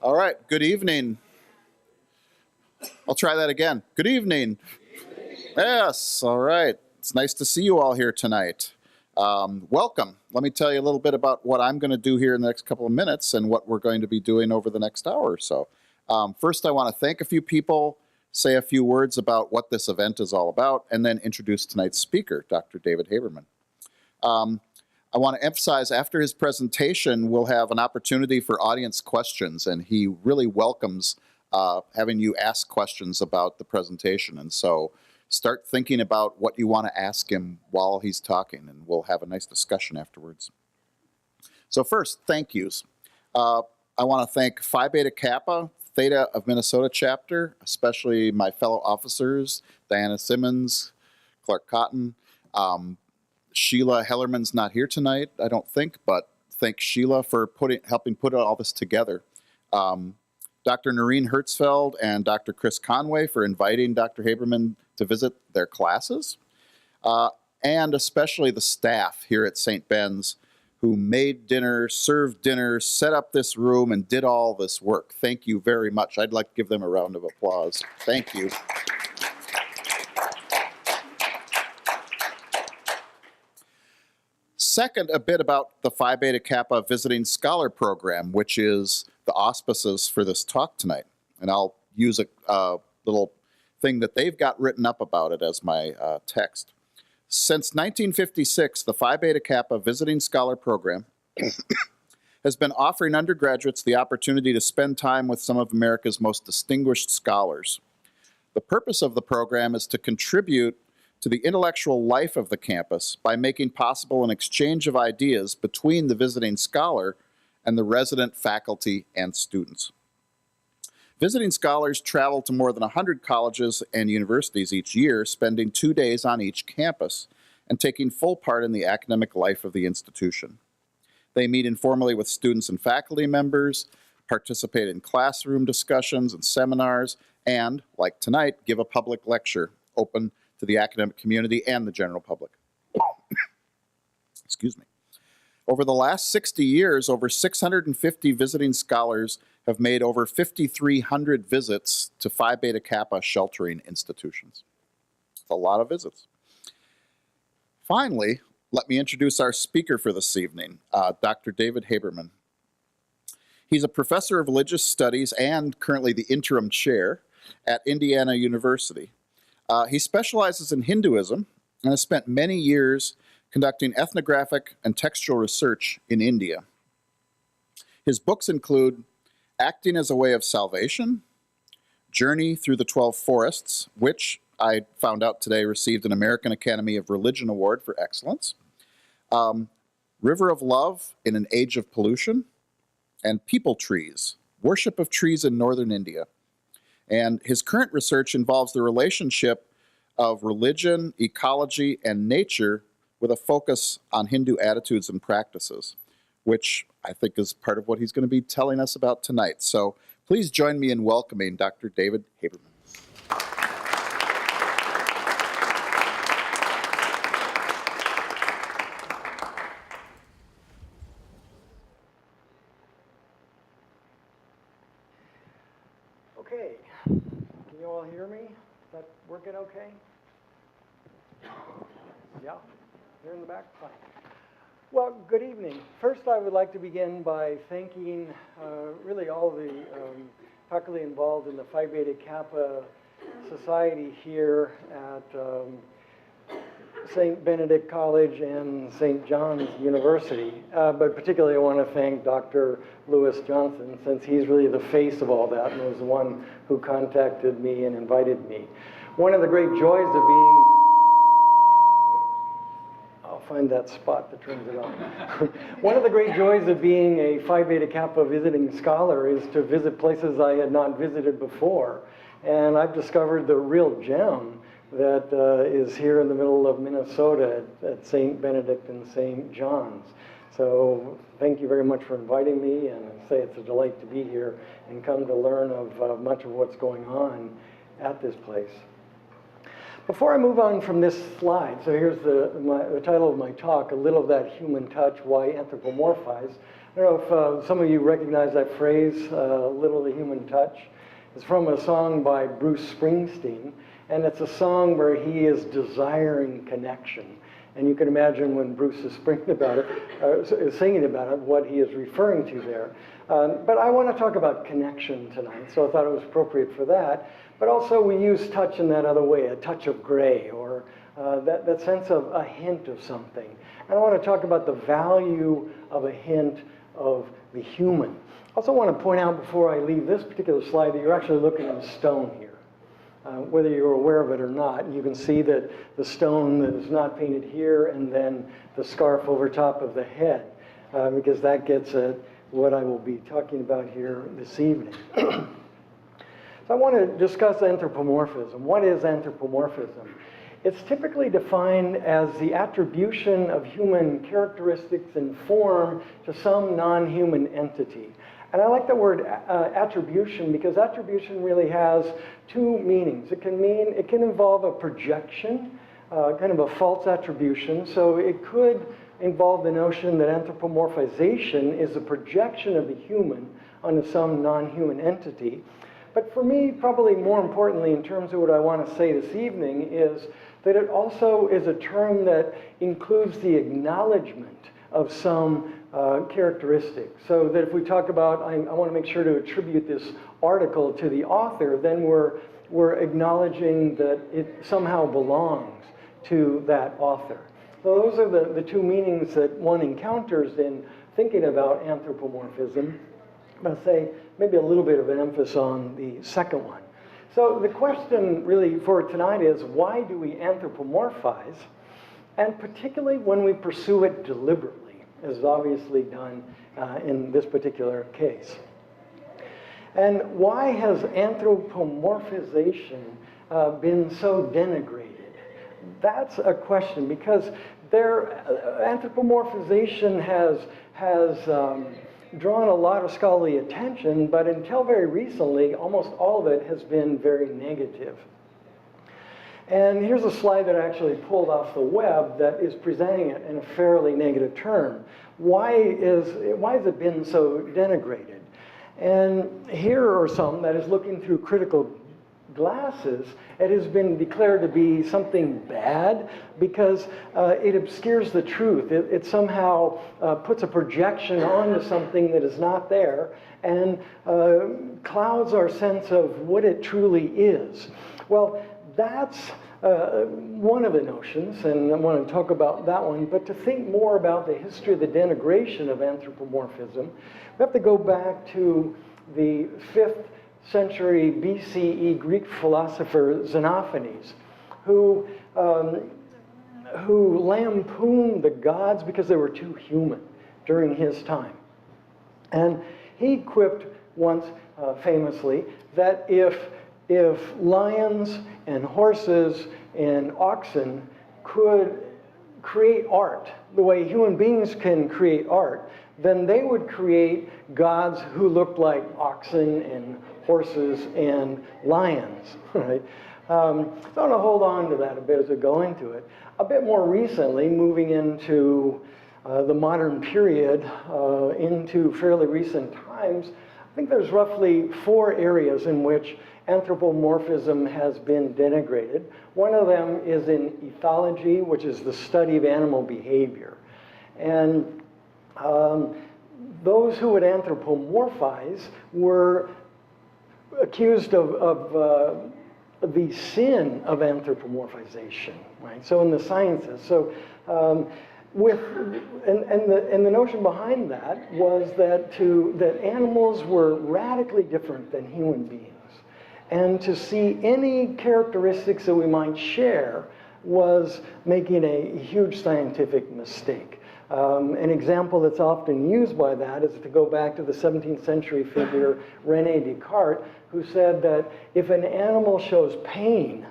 All right, good evening. I'll try that again. Good evening. Yes, all right. It's nice to see you all here tonight. Welcome. Let me tell you a little bit about what I'm going to do here in the next couple of minutes and what we're going to be doing over the next hour or so. First, I want to thank a few people, say a few words about what this event is all about, and then introduce tonight's speaker, Dr. David Haberman. I want to emphasize after his presentation, we'll have an opportunity for audience questions, and he really welcomes having you ask questions about the presentation. And so start thinking about what you want to ask him while he's talking, and we'll have a nice discussion afterwards. So first, thank yous. I want to thank Phi Beta Kappa, Theta of Minnesota chapter, especially my fellow officers, Diana Simmons, Clark Cotton. Sheila Hellerman's not here tonight, I don't think, but thank Sheila for helping put all this together. Dr. Noreen Hertzfeld and Dr. Chris Conway for inviting Dr. Haberman to visit their classes, and especially the staff here at St. Ben's who made dinner, served dinner, set up this room, and did all this work. Thank you very much. I'd like to give them a round of applause. Thank you. Second, a bit about the Phi Beta Kappa Visiting Scholar Program, which is the auspices for this talk tonight. And I'll use a little thing that they've got written up about it as my text. Since 1956, the Phi Beta Kappa Visiting Scholar Program has been offering undergraduates the opportunity to spend time with some of America's most distinguished scholars. The purpose of the program is to contribute to the intellectual life of the campus by making possible an exchange of ideas between the visiting scholar and the resident faculty and students. Visiting scholars travel to more than 100 colleges and universities each year, spending 2 days on each campus and taking full part in the academic life of the institution. They meet informally with students and faculty members, participate in classroom discussions and seminars, and, like tonight, give a public lecture open to the academic community and the general public. Excuse me. Over the last 60 years, over 650 visiting scholars have made over 5,300 visits to Phi Beta Kappa sheltering institutions. It's a lot of visits. Finally, let me introduce our speaker for this evening, Dr. David Haberman. He's a professor of religious studies and currently the interim chair at Indiana University. He specializes in Hinduism and has spent many years conducting ethnographic and textual research in India. His books include Acting as a Way of Salvation, Journey Through the 12 Forests, which I found out today received an American Academy of Religion Award for excellence, River of Love in an Age of Pollution, and People Trees, Worship of Trees in Northern India. And his current research involves the relationship of religion, ecology, and nature with a focus on Hindu attitudes and practices, which I think is part of what he's going to be telling us about tonight. So please join me in welcoming Dr. David Haberman. Okay, can you all hear me? Is that working okay? Yeah, here in the back, fine. Well, good evening. First, I would like to begin by thanking really all the faculty involved in the Phi Beta Kappa Society here at St. Benedict College and St. John's University. But particularly I want to thank Dr. Lewis Johnson, since he's really the face of all that and was the one who contacted me and invited me. One of the great joys of being, I'll find that spot that turns it on. One of the great joys of being a Phi Beta Kappa visiting scholar is to visit places I had not visited before. And I've discovered the real gem that is here in the middle of Minnesota at St. Benedict and St. John's. So thank you very much for inviting me, and I say it's a delight to be here and come to learn of much of what's going on at this place. Before I move on from this slide, so here's the title of my talk, A Little of That Human Touch, Why Anthropomorphize. I don't know if some of you recognize that phrase, little the human touch. It's from a song by Bruce Springsteen, and it's a song where he is desiring connection. And you can imagine when Bruce is singing about it, what he is referring to there. But I want to talk about connection tonight, so I thought it was appropriate for that. But also we use touch in that other way, a touch of gray, or that sense of a hint of something. And I want to talk about the value of a hint of the human. I also want to point out before I leave this particular slide that you're actually looking at a stone here. Whether you're aware of it or not, you can see that the stone that is not painted here and then the scarf over top of the head, because that gets at what I will be talking about here this evening. So I want to discuss anthropomorphism. What is anthropomorphism? It's typically defined as the attribution of human characteristics and form to some non-human entity. And I like the word attribution because attribution really has two meanings. It can involve a projection, kind of a false attribution. So it could involve the notion that anthropomorphization is a projection of the human onto some non-human entity. But for me, probably more importantly, in terms of what I want to say this evening, is that it also is a term that includes the acknowledgement of some characteristics. So that if we talk about, I want to make sure to attribute this article to the author, then we're acknowledging that it somehow belongs to that author. So those are the two meanings that one encounters in thinking about anthropomorphism. I'm going to say maybe a little bit of an emphasis on the second one. So the question really for tonight is, why do we anthropomorphize? And particularly when we pursue it deliberately, as obviously done in this particular case. And why has anthropomorphization been so denigrated? That's a question, because anthropomorphization has drawn a lot of scholarly attention, but until very recently, almost all of it has been very negative. And here's a slide that I actually pulled off the web that is presenting it in a fairly negative term. Why has it been so denigrated? And here are some that is looking through critical glasses. It has been declared to be something bad because it obscures the truth. It somehow puts a projection onto something that is not there and clouds our sense of what it truly is. Well, that's one of the notions, and I want to talk about that one. But to think more about the history of the denigration of anthropomorphism, we have to go back to the 5th century BCE Greek philosopher Xenophanes, who lampooned the gods because they were too human during his time. And he quipped once famously that if lions and horses and oxen could create art the way human beings can create art, then they would create gods who looked like oxen and horses and lions, right? So I'm going to hold on to that a bit as we go into it. A bit more recently, moving into the modern period, into fairly recent times, I think there's roughly 4 areas in which anthropomorphism has been denigrated. One of them is in ethology, which is the study of animal behavior. And those who would anthropomorphize were accused of the sin of anthropomorphization, right? So in the sciences. So the notion behind that was that animals were radically different than human beings. And to see any characteristics that we might share was making a huge scientific mistake. An example that's often used by that is to go back to the 17th century figure René Descartes, who said that if an animal shows pain,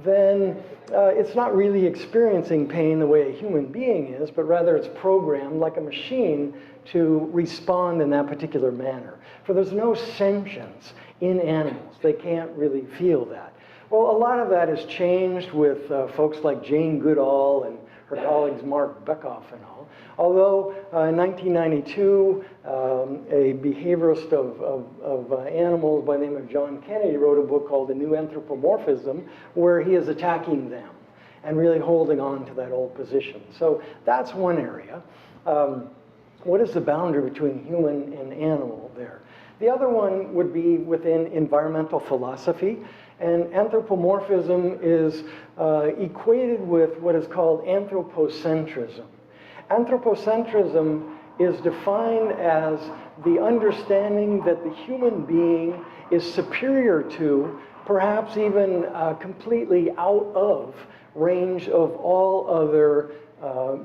then it's not really experiencing pain the way a human being is, but rather it's programmed like a machine to respond in that particular manner. For there's no sentience in animals. They can't really feel that. Well, a lot of that has changed with folks like Jane Goodall and her colleagues Mark Beckhoff and all. Although in 1992, a behaviorist of animals by the name of John Kennedy wrote a book called The New Anthropomorphism, where he is attacking them and really holding on to that old position. So that's one area. What is the boundary between human and animal there? The other one would be within environmental philosophy, and anthropomorphism is equated with what is called anthropocentrism. Anthropocentrism is defined as the understanding that the human being is superior to, perhaps even completely out of range of all other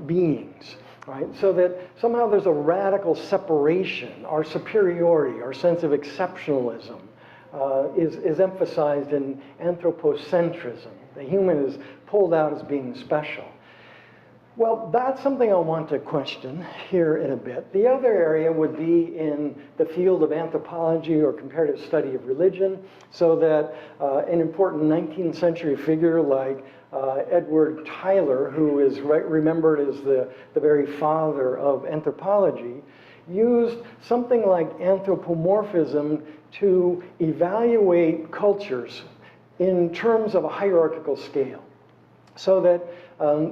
beings. Right? So that somehow there's a radical separation, our superiority, our sense of exceptionalism is emphasized in anthropocentrism. The human is pulled out as being special. Well, that's something I want to question here in a bit. The other area would be in the field of anthropology or comparative study of religion, so that an important 19th century figure like Edward Tyler, who is remembered as the very father of anthropology, used something like anthropomorphism to evaluate cultures in terms of a hierarchical scale. So that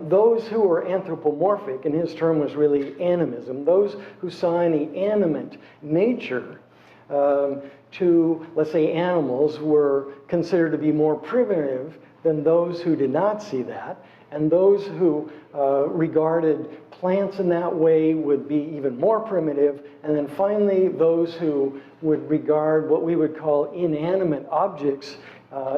those who were anthropomorphic, and his term was really animism, those who saw any animate nature to, let's say, animals were considered to be more primitive than those who did not see that, and those who regarded plants in that way would be even more primitive, and then finally those who would regard what we would call inanimate objects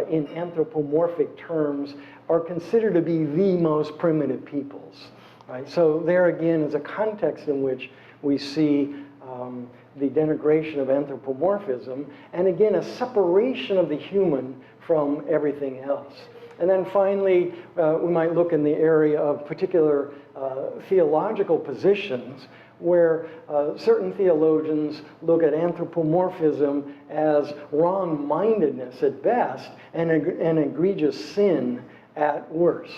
in anthropomorphic terms are considered to be the most primitive peoples. Right? So there again is a context in which we see the denigration of anthropomorphism, and again a separation of the human from everything else. And then finally, we might look in the area of particular theological positions where certain theologians look at anthropomorphism as wrong-mindedness at best and an egregious sin at worst.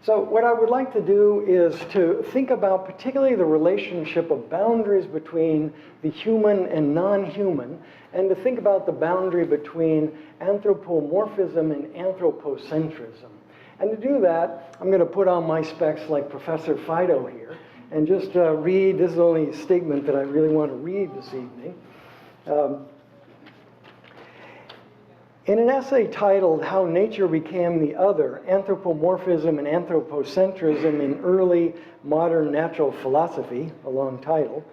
So what I would like to do is to think about particularly the relationship of boundaries between the human and non-human, and to think about the boundary between anthropomorphism and anthropocentrism. And to do that, I'm going to put on my specs like Professor Fido here, and just read, this is only a statement that I really want to read this evening. In an essay titled How Nature Became the Other, Anthropomorphism and Anthropocentrism in Early Modern Natural Philosophy, a long title,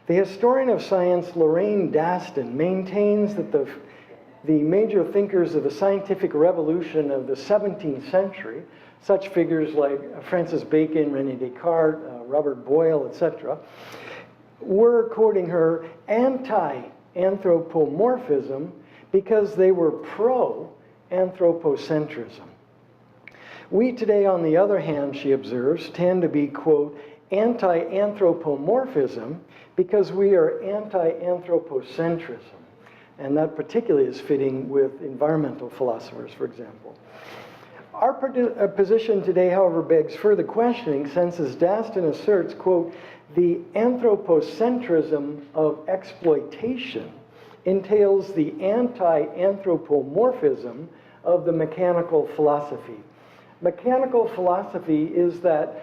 the historian of science Lorraine Daston maintains that the major thinkers of the scientific revolution of the 17th century, such figures like Francis Bacon, René Descartes, Robert Boyle, etc., were, quoting her, anti-anthropomorphism because they were pro-anthropocentrism. We today, on the other hand, she observes, tend to be, quote, anti-anthropomorphism because we are anti-anthropocentrism. And that particularly is fitting with environmental philosophers, for example. Our position today, however, begs further questioning, since, as Daston asserts, quote, the anthropocentrism of exploitation entails the anti-anthropomorphism of the mechanical philosophy. Mechanical philosophy is that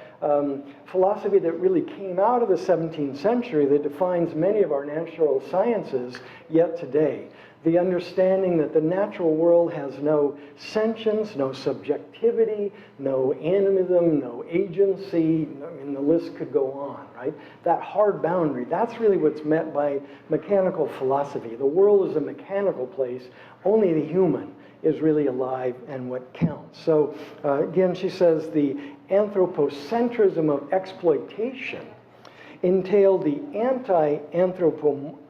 philosophy that really came out of the 17th century that defines many of our natural sciences yet today. The understanding that the natural world has no sentience, no subjectivity, no animism, no agency, and the list could go on, right? That hard boundary, that's really what's meant by mechanical philosophy. The world is a mechanical place, only the human is really alive and what counts. So again, she says the anthropocentrism of exploitation entailed the anthropomorphism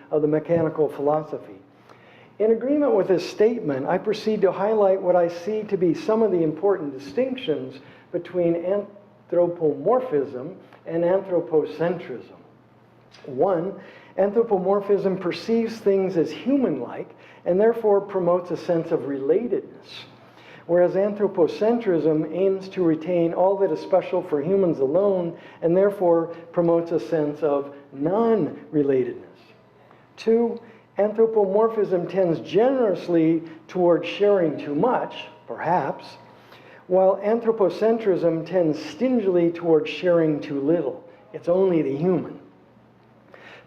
of the mechanical philosophy. In agreement with this statement, I proceed to highlight what I see to be some of the important distinctions between anthropomorphism and anthropocentrism. One, anthropomorphism perceives things as human-like and therefore promotes a sense of relatedness, whereas anthropocentrism aims to retain all that is special for humans alone and therefore promotes a sense of non-relatedness. 2, anthropomorphism tends generously towards sharing too much, perhaps, while anthropocentrism tends stingily towards sharing too little. It's only the human.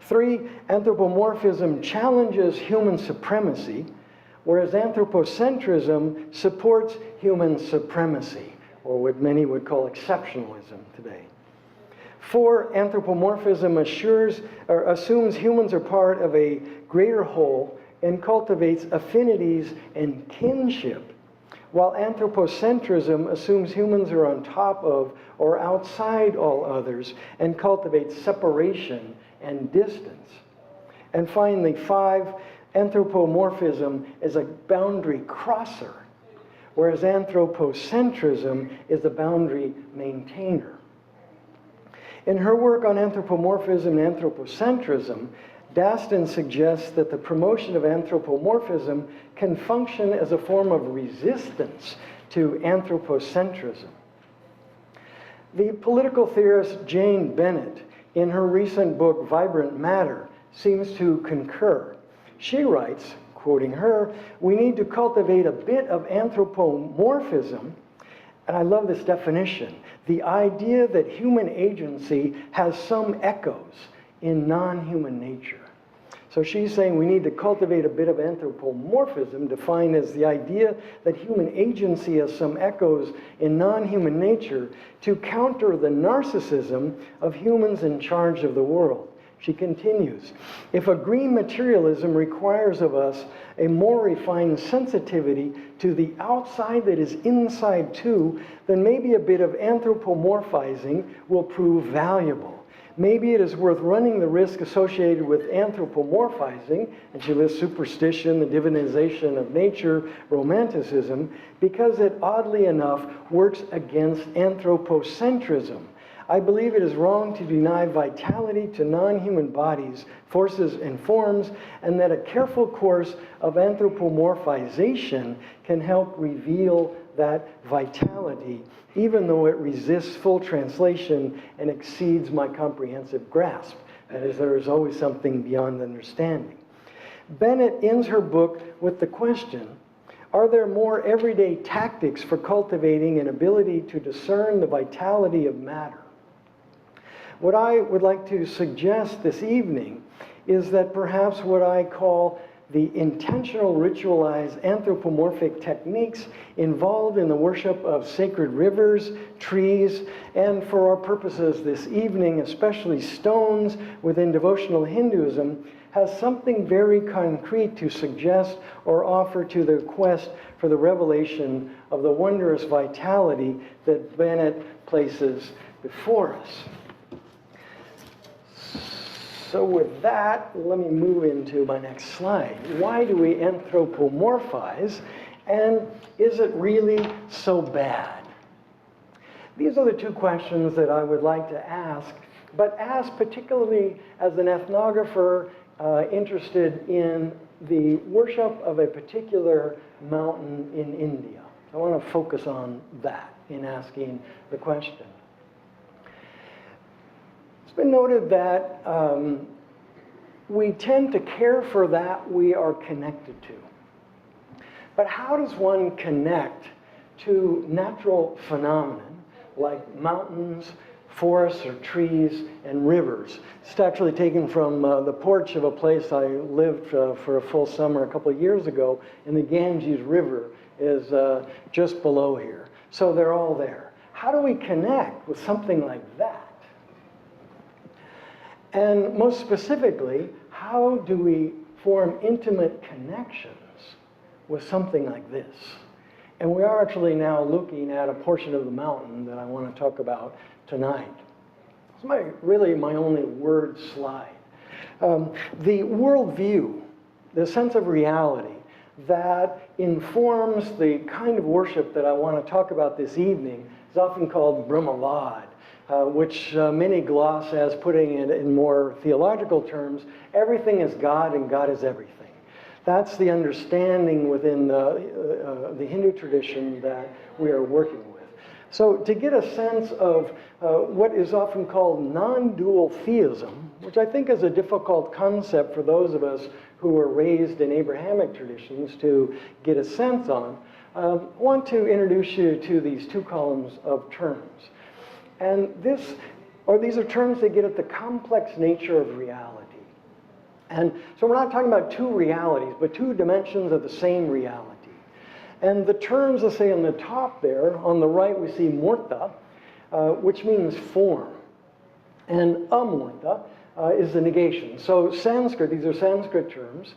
3, anthropomorphism challenges human supremacy, whereas anthropocentrism supports human supremacy, or what many would call exceptionalism today. 4, anthropomorphism assumes humans are part of a greater whole and cultivates affinities and kinship, while anthropocentrism assumes humans are on top of or outside all others and cultivates separation and distance. And finally, 5, anthropomorphism is a boundary crosser, whereas anthropocentrism is a boundary maintainer. In her work on anthropomorphism and anthropocentrism, Daston suggests that the promotion of anthropomorphism can function as a form of resistance to anthropocentrism. The political theorist Jane Bennett, in her recent book, Vibrant Matter, seems to concur. She writes, quoting her, "We need to cultivate a bit of anthropomorphism," and I love this definition, the idea that human agency has some echoes in non-human nature. So she's saying we need to cultivate a bit of anthropomorphism, defined as the idea that human agency has some echoes in non-human nature, to counter the narcissism of humans in charge of the world. She continues, "If a green materialism requires of us a more refined sensitivity to the outside that is inside too, then maybe a bit of anthropomorphizing will prove valuable. Maybe it is worth running the risk associated with anthropomorphizing," and she lists superstition, the divinization of nature, romanticism, because it oddly enough works against anthropocentrism. I believe it is wrong to deny vitality to non-human bodies, forces, and forms, and that a careful course of anthropomorphization can help reveal that vitality, even though it resists full translation and exceeds my comprehensive grasp. That is, there is always something beyond understanding. Bennett ends her book with the question, are there more everyday tactics for cultivating an ability to discern the vitality of matter? What I would like to suggest this evening is that perhaps what I call the intentional ritualized anthropomorphic techniques involved in the worship of sacred rivers, trees, and for our purposes this evening, especially stones within devotional Hinduism, has something very concrete to suggest or offer to the quest for the revelation of the wondrous vitality that Bennett places before us. So with that, let me move into my next slide. Why do we anthropomorphize, and is it really so bad? These are the two questions that I would like to ask, but ask particularly as an ethnographer interested in the worship of a particular mountain in India. I want to focus on that in asking the question. It's been noted that we tend to care for that we are connected to. But how does one connect to natural phenomenon like mountains, forests or trees, and rivers? It's actually taken from the porch of a place I lived for a full summer a couple of years ago, and the Ganges River is just below here. So they're all there. How do we connect with something like that? And most specifically, how do we form intimate connections with something like this? And we are actually now looking at a portion of the mountain that I want to talk about tonight. It's really my only word slide. The worldview, the sense of reality that informs the kind of worship that I want to talk about this evening is often called Brummel Body. Which many gloss as, putting it in more theological terms, everything is God and God is everything. That's the understanding within the Hindu tradition that we are working with. So to get a sense of what is often called non-dual theism, which I think is a difficult concept for those of us who were raised in Abrahamic traditions to get a sense on, I want to introduce you to these two columns of terms. And these are terms that get at the complex nature of reality. And so we're not talking about two realities, but two dimensions of the same reality. And the terms, let's say on the top there, on the right we see murta, which means form. And amurta is the negation. So Sanskrit, these are Sanskrit terms,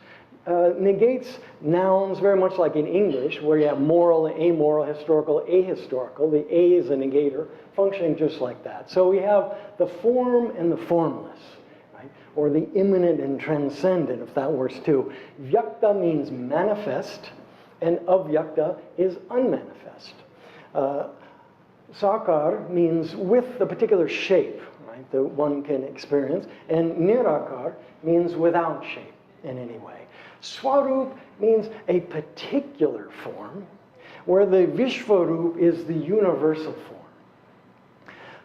negates nouns very much like in English, where you have moral, amoral, historical, ahistorical. The A is a negator, functioning just like that. So we have the form and the formless, right? Or the immanent and transcendent, if that works too. Vyakta means manifest, and avyakta is unmanifest. Sakar means with the particular shape, right, that one can experience, and nirakar means without shape in any way. Swarup means a particular form, where the Vishvarup is the universal form.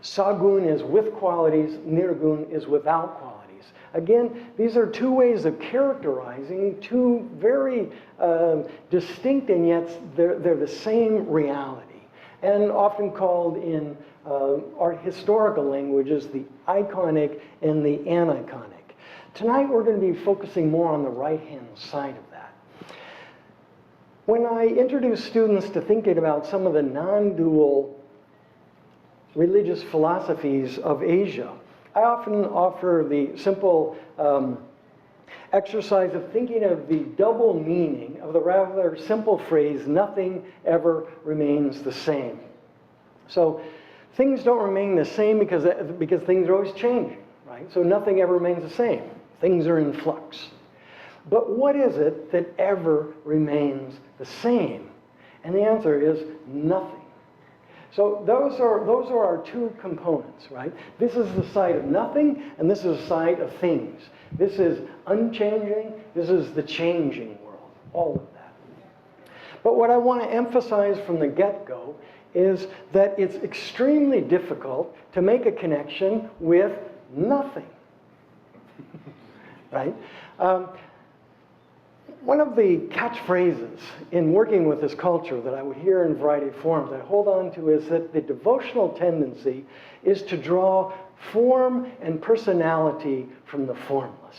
Sagun is with qualities, Nirgun is without qualities. Again, these are two ways of characterizing two very distinct, and yet they're the same reality. And often called in art historical languages the iconic and the aniconic. Tonight we're going to be focusing more on the right-hand side of that. When I introduce students to thinking about some of the non-dual religious philosophies of Asia, I often offer the simple exercise of thinking of the double meaning of the rather simple phrase, nothing ever remains the same. So things don't remain the same because things are always changing, right? So nothing ever remains the same. Things are in flux. But what is it that ever remains the same? And the answer is nothing. So those are our two components, right? This is the side of nothing, and this is the side of things. This is unchanging, this is the changing world, all of that. But what I want to emphasize from the get-go is that it's extremely difficult to make a connection with nothing, right? One of the catchphrases in working with this culture that I would hear in a variety of forms, I hold on to, is that the devotional tendency is to draw form and personality from the formless.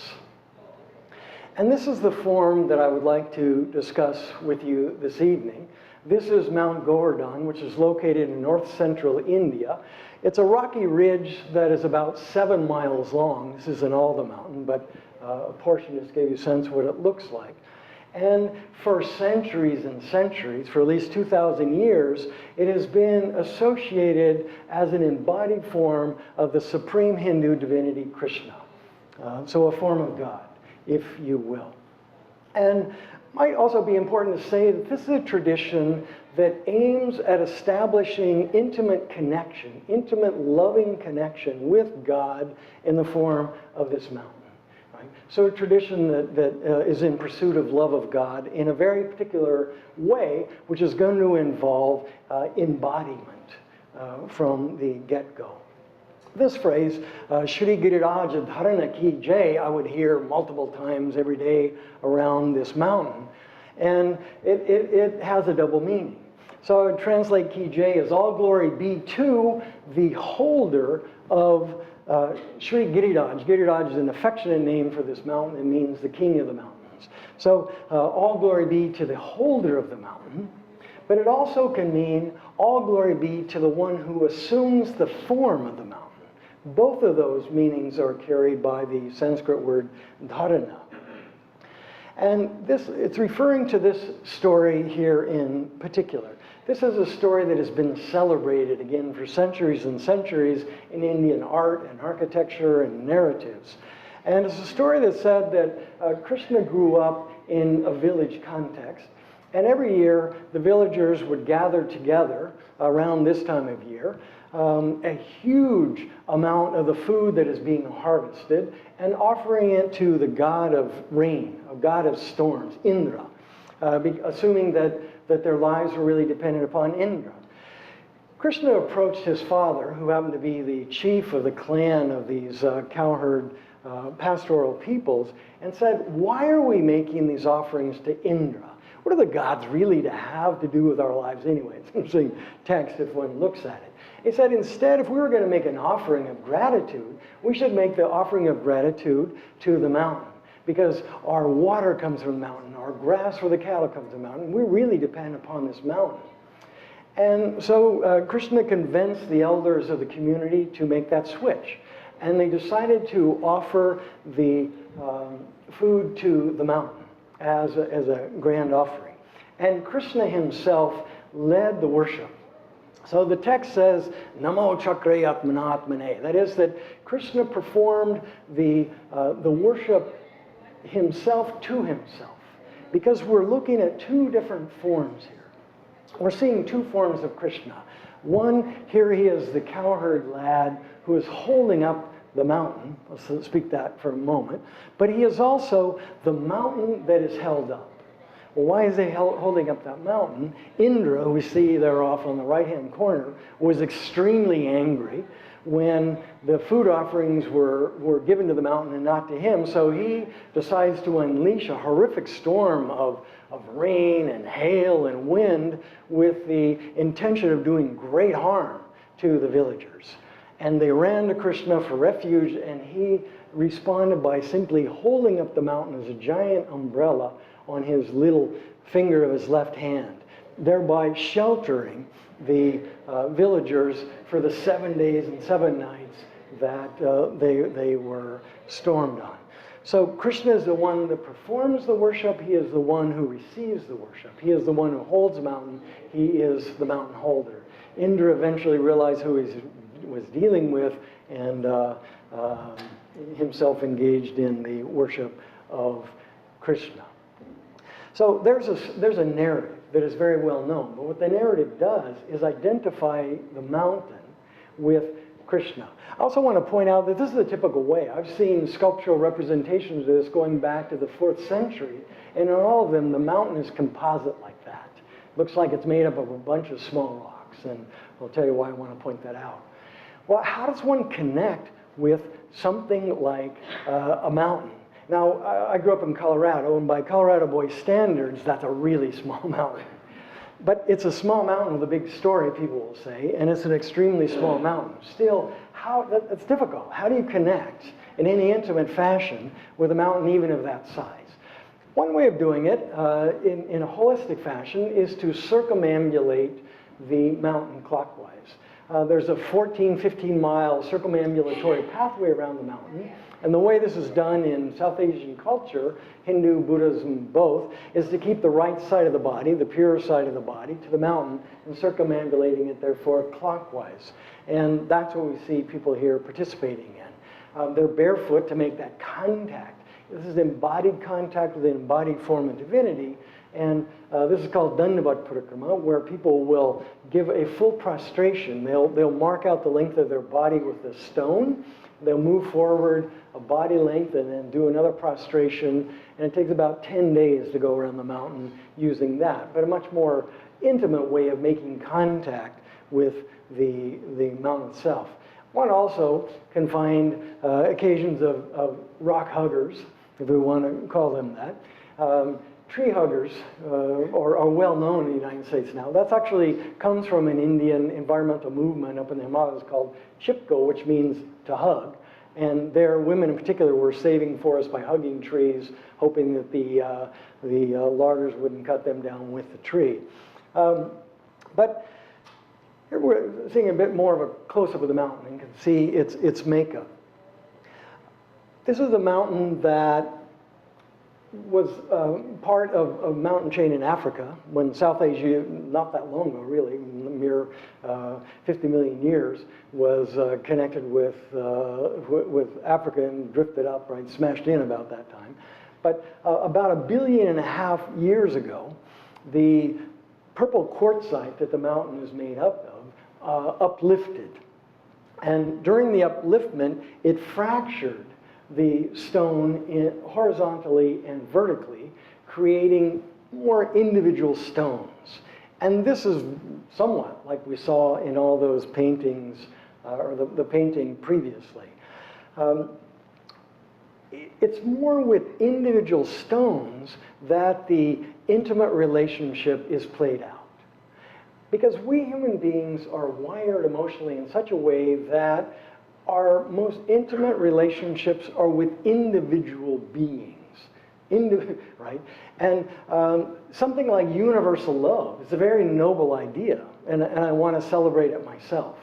And this is the form that I would like to discuss with you this evening. This is Mount Govardhan, which is located in north-central India. It's a rocky ridge that is about 7 miles long. This isn't all the mountain, but a portion just gave you a sense of what it looks like. And for centuries and centuries, for at least 2,000 years, it has been associated as an embodied form of the supreme Hindu divinity Krishna. So a form of God, if you will. And might also be important to say that this is a tradition that aims at establishing intimate connection, intimate loving connection with God in the form of this mountain. So a tradition that is in pursuit of love of God in a very particular way, which is going to involve embodiment from the get-go. This phrase, Shri Giriraj Dharana Ki Jai, I would hear multiple times every day around this mountain. And it has a double meaning. So I would translate Ki Jai as all glory be to the holder of Shri Giriraj. Giriraj is an affectionate name for this mountain. It means the king of the mountains. So all glory be to the holder of the mountain. But it also can mean all glory be to the one who assumes the form of the mountain. Both of those meanings are carried by the Sanskrit word dharana. And it's referring to this story here in particular. This is a story that has been celebrated, again, for centuries and centuries in Indian art and architecture and narratives. And it's a story that said that Krishna grew up in a village context. And every year, the villagers would gather together around this time of year a huge amount of the food that is being harvested and offering it to the god of rain, a god of storms, Indra, assuming that their lives were really dependent upon Indra. Krishna approached his father, who happened to be the chief of the clan of these cowherd pastoral peoples, and said, why are we making these offerings to Indra? What are the gods really to have to do with our lives anyway? It's an interesting text if one looks at it. He said, instead, if we were going to make an offering of gratitude, we should make the offering of gratitude to the mountain. Because our water comes from the mountain, our grass for the cattle comes from the mountain. We really depend upon this mountain. And so Krishna convinced the elders of the community to make that switch. And they decided to offer the food to the mountain as a grand offering. And Krishna himself led the worship. So the text says, Namo Chakre Atmanatmane. That is that Krishna performed the worship himself to himself. Because we're looking at two different forms here. We're seeing two forms of Krishna. One, here he is the cowherd lad who is holding up the mountain. Let's speak that for a moment. But he is also the mountain that is held up. Well, why is he holding up that mountain? Indra, who we see there off on the right-hand corner, was extremely angry when the food offerings were given to the mountain and not to him. So he decides to unleash a horrific storm of rain and hail and wind with the intention of doing great harm to the villagers. And they ran to Krishna for refuge, and he responded by simply holding up the mountain as a giant umbrella on his little finger of his left hand, thereby sheltering the villagers for the 7 days and 7 nights that they were stormed on. So Krishna is the one that performs the worship. He is the one who receives the worship. He is the one who holds the mountain. He is the mountain holder. Indra eventually realized who he was dealing with and himself engaged in the worship of Krishna. So there's a narrative that is very well known. But what the narrative does is identify the mountain with Krishna. I also want to point out that this is a typical way. I've seen sculptural representations of this going back to the 4th century, and in all of them, the mountain is composite like that. Looks like it's made up of a bunch of small rocks, and I'll tell you why I want to point that out. Well, how does one connect with something like a mountain? Now, I grew up in Colorado, and by Colorado boy standards, that's a really small mountain. But it's a small mountain with a big story, people will say, and it's an extremely small mountain. Still, it's difficult. How do you connect in any intimate fashion with a mountain even of that size? One way of doing it in a holistic fashion is to circumambulate the mountain clockwise. There's a 15-mile circumambulatory pathway around the mountain. And the way this is done in South Asian culture, Hindu, Buddhism, both, is to keep the right side of the body, the pure side of the body, to the mountain and circumambulating it, therefore, clockwise. And that's what we see people here participating in. They're barefoot to make that contact. This is embodied contact with an embodied form of divinity. And this is called Dandavat Parikrama, where people will give a full prostration. They'll mark out the length of their body with a stone. They'll move forward a body length and then do another prostration. And it takes about 10 days to go around the mountain using that. But a much more intimate way of making contact with the mountain itself. One also can find occasions of rock huggers, if we want to call them that. Tree huggers are well known in the United States now. That actually comes from an Indian environmental movement up in the Himalayas called Chipko, which means to hug. And there, women in particular were saving forests by hugging trees, hoping that the loggers wouldn't cut them down with the tree. But here we're seeing a bit more of a close-up of the mountain, and you can see its makeup. This is a mountain that was part of a mountain chain in Africa when South Asia, not that long ago really, a mere 50 million years, was connected with Africa and drifted up, right, smashed in about that time. But about 1.5 billion years ago, the purple quartzite that the mountain is made up of uplifted. And during the upliftment, it fractured the stone horizontally and vertically, creating more individual stones. And this is somewhat like we saw in all those paintings, or the painting previously. It's more with individual stones that the intimate relationship is played out. Because we human beings are wired emotionally in such a way that our most intimate relationships are with individual beings, right? And something like universal love is a very noble idea, and I want to celebrate it myself.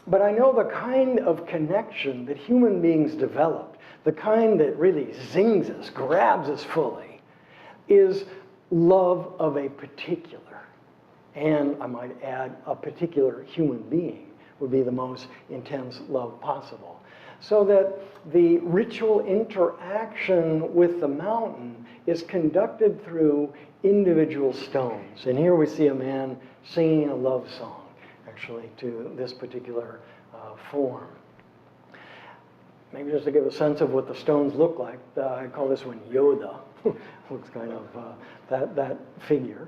But I know the kind of connection that human beings develop, the kind that really zings us, grabs us fully, is love of a particular, and I might add, a particular human being would be the most intense love possible. So that the ritual interaction with the mountain is conducted through individual stones. And here we see a man singing a love song, actually, to this particular form. Maybe just to give a sense of what the stones look like, I call this one Yoda. Looks kind of that figure.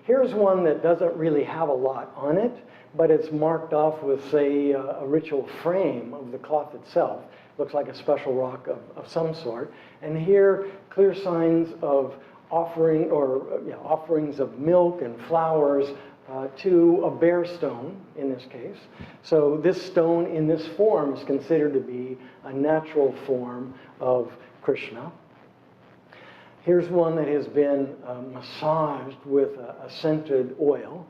Here's one that doesn't really have a lot on it, but it's marked off with, say, a ritual frame of the cloth itself. Looks like a special rock of some sort. And here, clear signs of offering, or offerings of milk and flowers to a bare stone, in this case. So this stone in this form is considered to be a natural form of Krishna. Here's one that has been massaged with a scented oil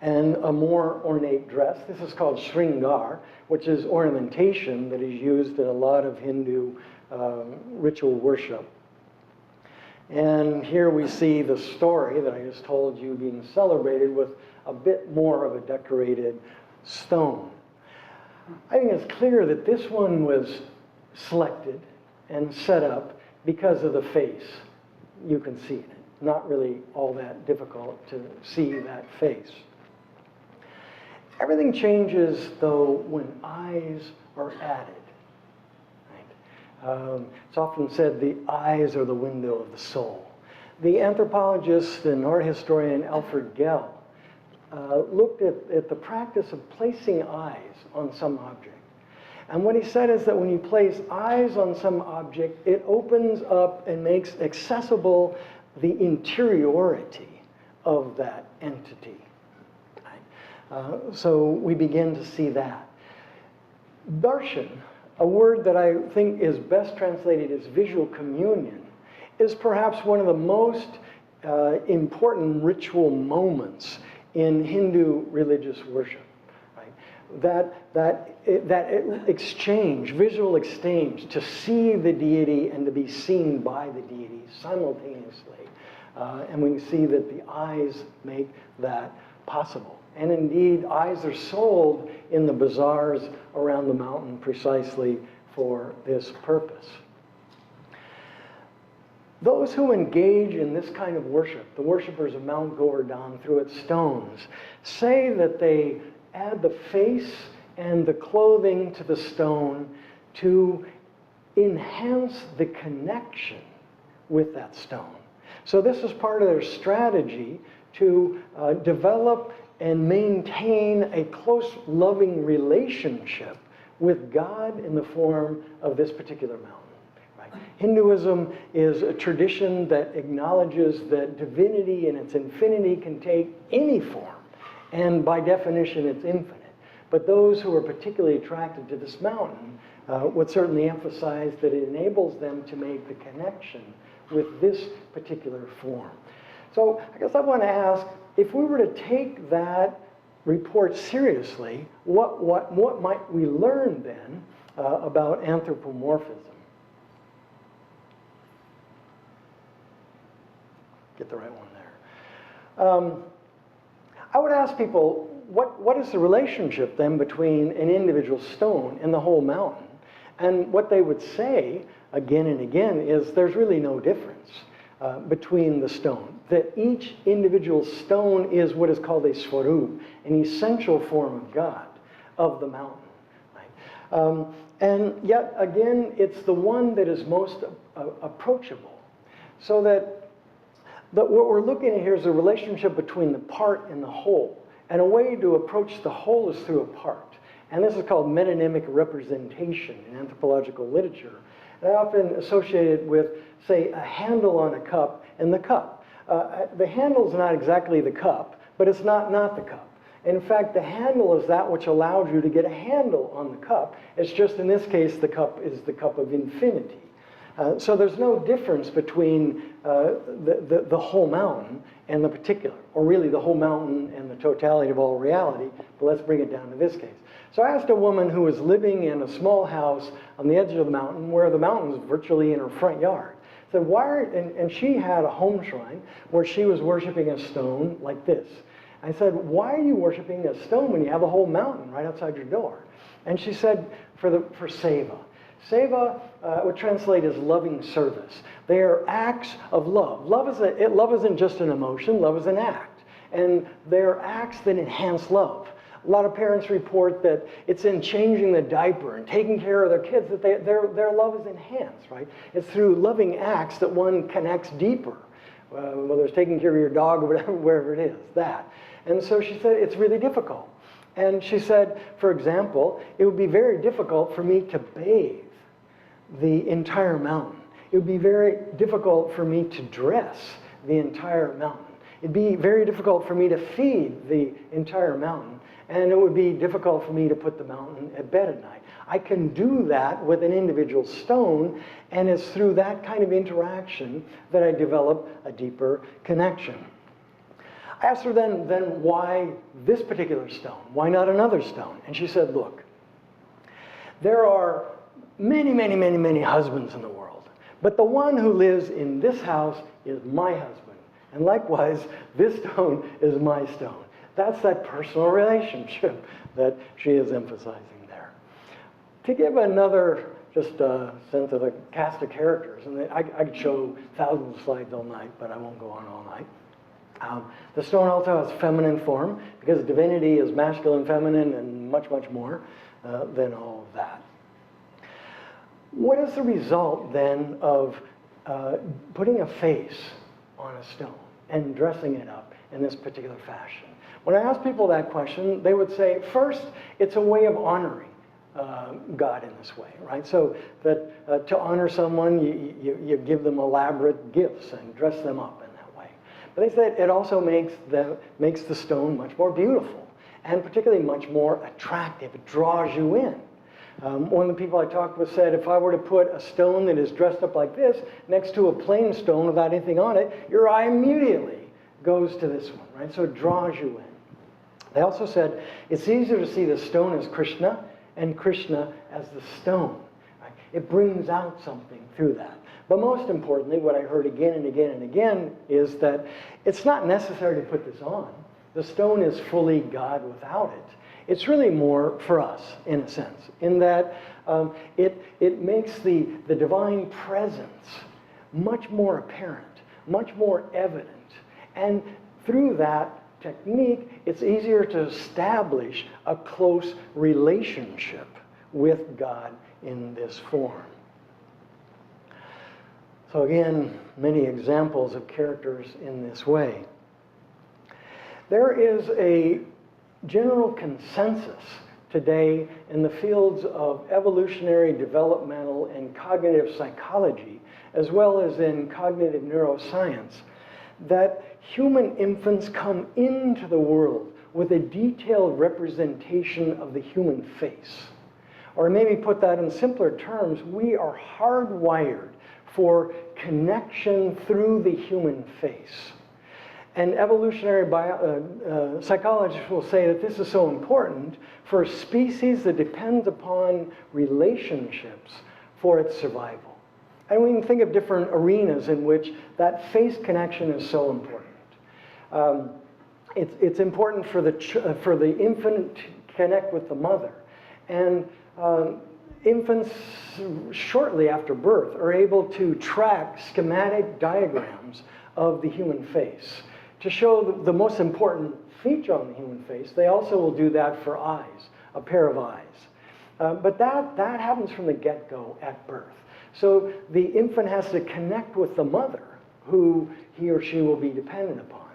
and a more ornate dress. This is called Shringar, which is ornamentation that is used in a lot of Hindu ritual worship. And here we see the story that I just told you being celebrated with a bit more of a decorated stone. I think it's clear that this one was selected and set up because of the face. You can see it. Not really all that difficult to see that face. Everything changes, though, when eyes are added. It's often said the eyes are the window of the soul. The anthropologist and art historian Alfred Gell looked at the practice of placing eyes on some object. And what he said is that when you place eyes on some object, it opens up and makes accessible the interiority of that entity. So we begin to see that. Darshan, a word that I think is best translated as visual communion, is perhaps one of the most important ritual moments in Hindu religious worship. Right? That exchange, visual exchange, to see the deity and to be seen by the deity simultaneously. And we see that the eyes make that possible. And indeed, eyes are sold in the bazaars around the mountain precisely for this purpose. Those who engage in this kind of worship, the worshippers of Mount Govardhan through its stones, say that they add the face and the clothing to the stone to enhance the connection with that stone. So this is part of their strategy to develop and maintain a close, loving relationship with God in the form of this particular mountain. Right? Hinduism is a tradition that acknowledges that divinity in its infinity can take any form, and by definition, it's infinite. But those who are particularly attracted to this mountain would certainly emphasize that it enables them to make the connection with this particular form. So I guess I want to ask, if we were to take that report seriously, what might we learn then about anthropomorphism? Get the right one there. I would ask people, what is the relationship then between an individual stone and the whole mountain? And what they would say again and again is there's really no difference. between the stone. That each individual stone is what is called a svarup, an essential form of God, of the mountain. Right? And yet again, it's the one that is most approachable. So that what we're looking at here is a relationship between the part and the whole. And a way to approach the whole is through a part. And this is called metonymic representation in anthropological literature. And I often associate it with, say, a handle on a cup and the cup. The handle is not exactly the cup, but it's not the cup. In fact, the handle is that which allows you to get a handle on the cup. It's just in this case, the cup is the cup of infinity. So there's no difference between the whole mountain and the particular, or really the whole mountain and the totality of all reality, but let's bring it down to this case. So I asked a woman who was living in a small house on the edge of the mountain, where the mountain was virtually in her front yard. I said, and she had a home shrine where she was worshiping a stone like this. I said, why are you worshiping a stone when you have a whole mountain right outside your door? And she said, for seva. Seva would translate as loving service. They are acts of love. Love isn't just an emotion, love is an act. And they're acts that enhance love. A lot of parents report that it's in changing the diaper and taking care of their kids that their love is enhanced, right? It's through loving acts that one connects deeper, whether it's taking care of your dog or whatever, wherever it is, that. And so she said, it's really difficult. And she said, for example, it would be very difficult for me to bathe the entire mountain. It would be very difficult for me to dress the entire mountain. It'd be very difficult for me to feed the entire mountain. And it would be difficult for me to put the mountain at bed at night. I can do that with an individual stone, and it's through that kind of interaction that I develop a deeper connection. I asked her then why this particular stone? Why not another stone? And she said, look, there are many husbands in the world, but the one who lives in this house is my husband. And likewise, this stone is my stone. That's that personal relationship that she is emphasizing there. To give another just sense of a cast of characters, and I could show thousands of slides all night, but I won't go on all night. The stone also has feminine form, because divinity is masculine, feminine, and much more than all of that. What is the result then of putting a face on a stone and dressing it up in this particular fashion? When I ask people that question, they would say, first, it's a way of honoring God in this way, right? So that to honor someone, you give them elaborate gifts and dress them up in that way. But they said it also makes the stone much more beautiful and particularly much more attractive. It draws you in. One of the people I talked with said, if I were to put a stone that is dressed up like this next to a plain stone without anything on it, your eye immediately goes to this one, right? So it draws you in. They also said it's easier to see the stone as Krishna and Krishna as the stone. Right? It brings out something through that. But most importantly, what I heard again and again and again is that it's not necessary to put this on. The stone is fully God without it. It's really more for us, in a sense, in that it makes the divine presence much more apparent, much more evident. And through that technique, it's easier to establish a close relationship with God in this form. So again, many examples of characters in this way. There is a general consensus today in the fields of evolutionary, developmental, and cognitive psychology, as well as in cognitive neuroscience, that human infants come into the world with a detailed representation of the human face. Or maybe put that in simpler terms, we are hardwired for connection through the human face. And evolutionary psychologists will say that this is so important for a species that depends upon relationships for its survival. And we can think of different arenas in which that face connection is so important. It's important for the infant to connect with the mother. And infants shortly after birth are able to track schematic diagrams of the human face. To show the most important feature on the human face, they also will do that for eyes, a pair of eyes. But that happens from the get-go at birth. So the infant has to connect with the mother, who he or she will be dependent upon.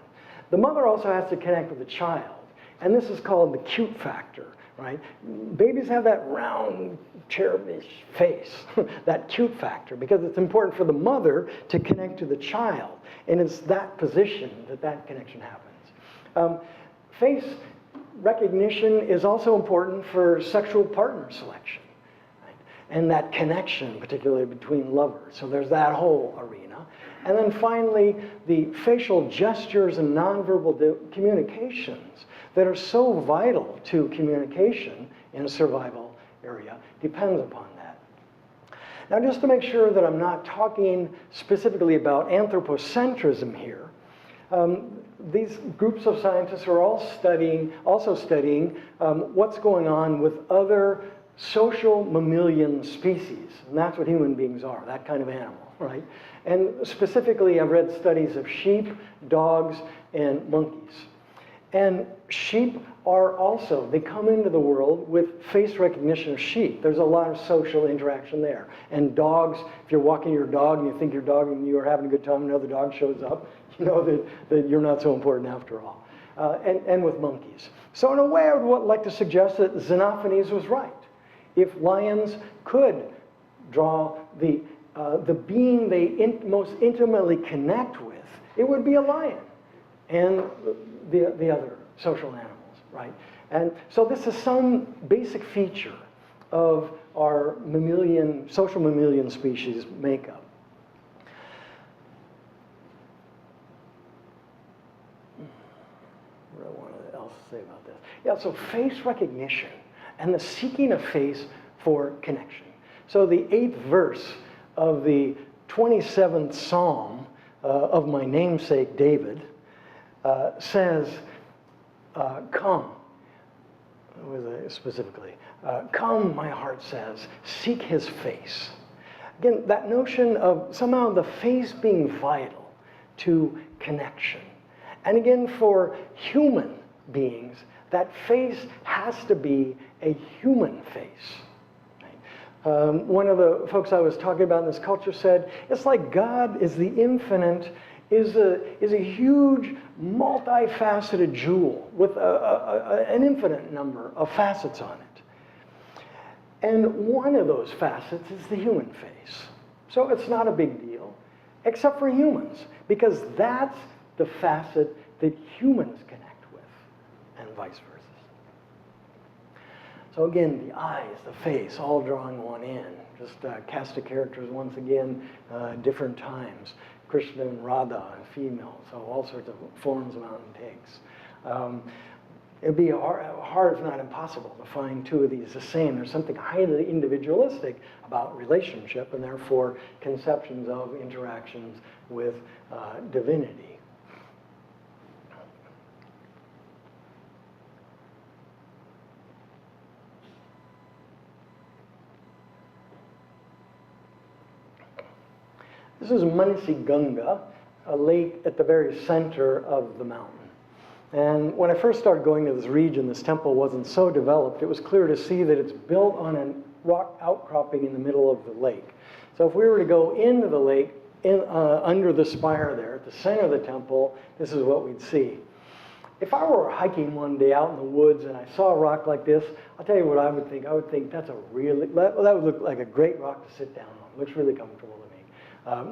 The mother also has to connect with the child, and this is called the cute factor, right? Babies have that round, cherubish face, that cute factor, because it's important for the mother to connect to the child, and it's that position that connection happens. Face recognition is also important for sexual partner selection, right? And that connection, particularly between lovers. So there's that whole arena. And then finally, the facial gestures and nonverbal communications that are so vital to communication in a survival area depends upon that. Now, just to make sure that I'm not talking specifically about anthropocentrism here, these groups of scientists are also studying what's going on with other social mammalian species. And that's what human beings are, that kind of animal, right? And specifically, I've read studies of sheep, dogs, and monkeys. And sheep are also, they come into the world with face recognition of sheep. There's a lot of social interaction there. And dogs, if you're walking your dog and you think your dog and you are having a good time, another dog shows up, you know that you're not so important after all. And with monkeys. So in a way, I would like to suggest that Xenophanes was right. If lions could draw the being they most intimately connect with, it would be a lion and the other social animals, right? And so this is some basic feature of our social mammalian species makeup. What do I want else to say about this? Yeah, so face recognition and the seeking of face for connection. So the 8th verse of the 27th Psalm of my namesake David says, come, specifically, come, my heart says, seek his face. Again, that notion of somehow the face being vital to connection. And again, for human beings, that face has to be a human face. One of the folks I was talking about in this culture said, it's like God is the infinite, is a huge, multifaceted jewel with an infinite number of facets on it. And one of those facets is the human face. So it's not a big deal, except for humans, because that's the facet that humans connect with, and vice versa. So again, the eyes, the face, all drawing one in. Just cast of characters once again, different times. Krishna and Radha and female, so all sorts of forms mountain takes. It'd be hard, if not impossible, to find two of these the same. There's something highly individualistic about relationship and therefore conceptions of interactions with divinity. This is Manasi Ganga, a lake at the very center of the mountain. And when I first started going to this region, this temple wasn't so developed. It was clear to see that it's built on a rock outcropping in the middle of the lake. So if we were to go into the lake, under the spire there, at the center of the temple, this is what we'd see. If I were hiking one day out in the woods and I saw a rock like this, I'll tell you what I would think. I would think that would look like a great rock to sit down on. It looks really comfortable to me.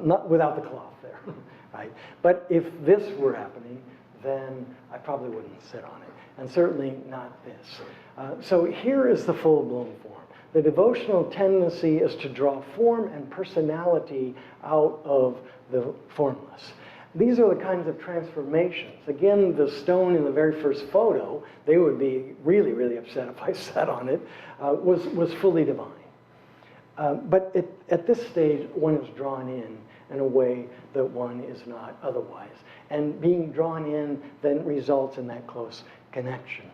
Not without the cloth there, right? But if this were happening, then I probably wouldn't sit on it, and certainly not this. So here is the full-blown form. The devotional tendency is to draw form and personality out of the formless. These are the kinds of transformations. Again, the stone in the very first photo, they would be really, really upset if I sat on it, was fully divine. But at this stage, one is drawn in a way that one is not otherwise. And being drawn in then results in that close connection.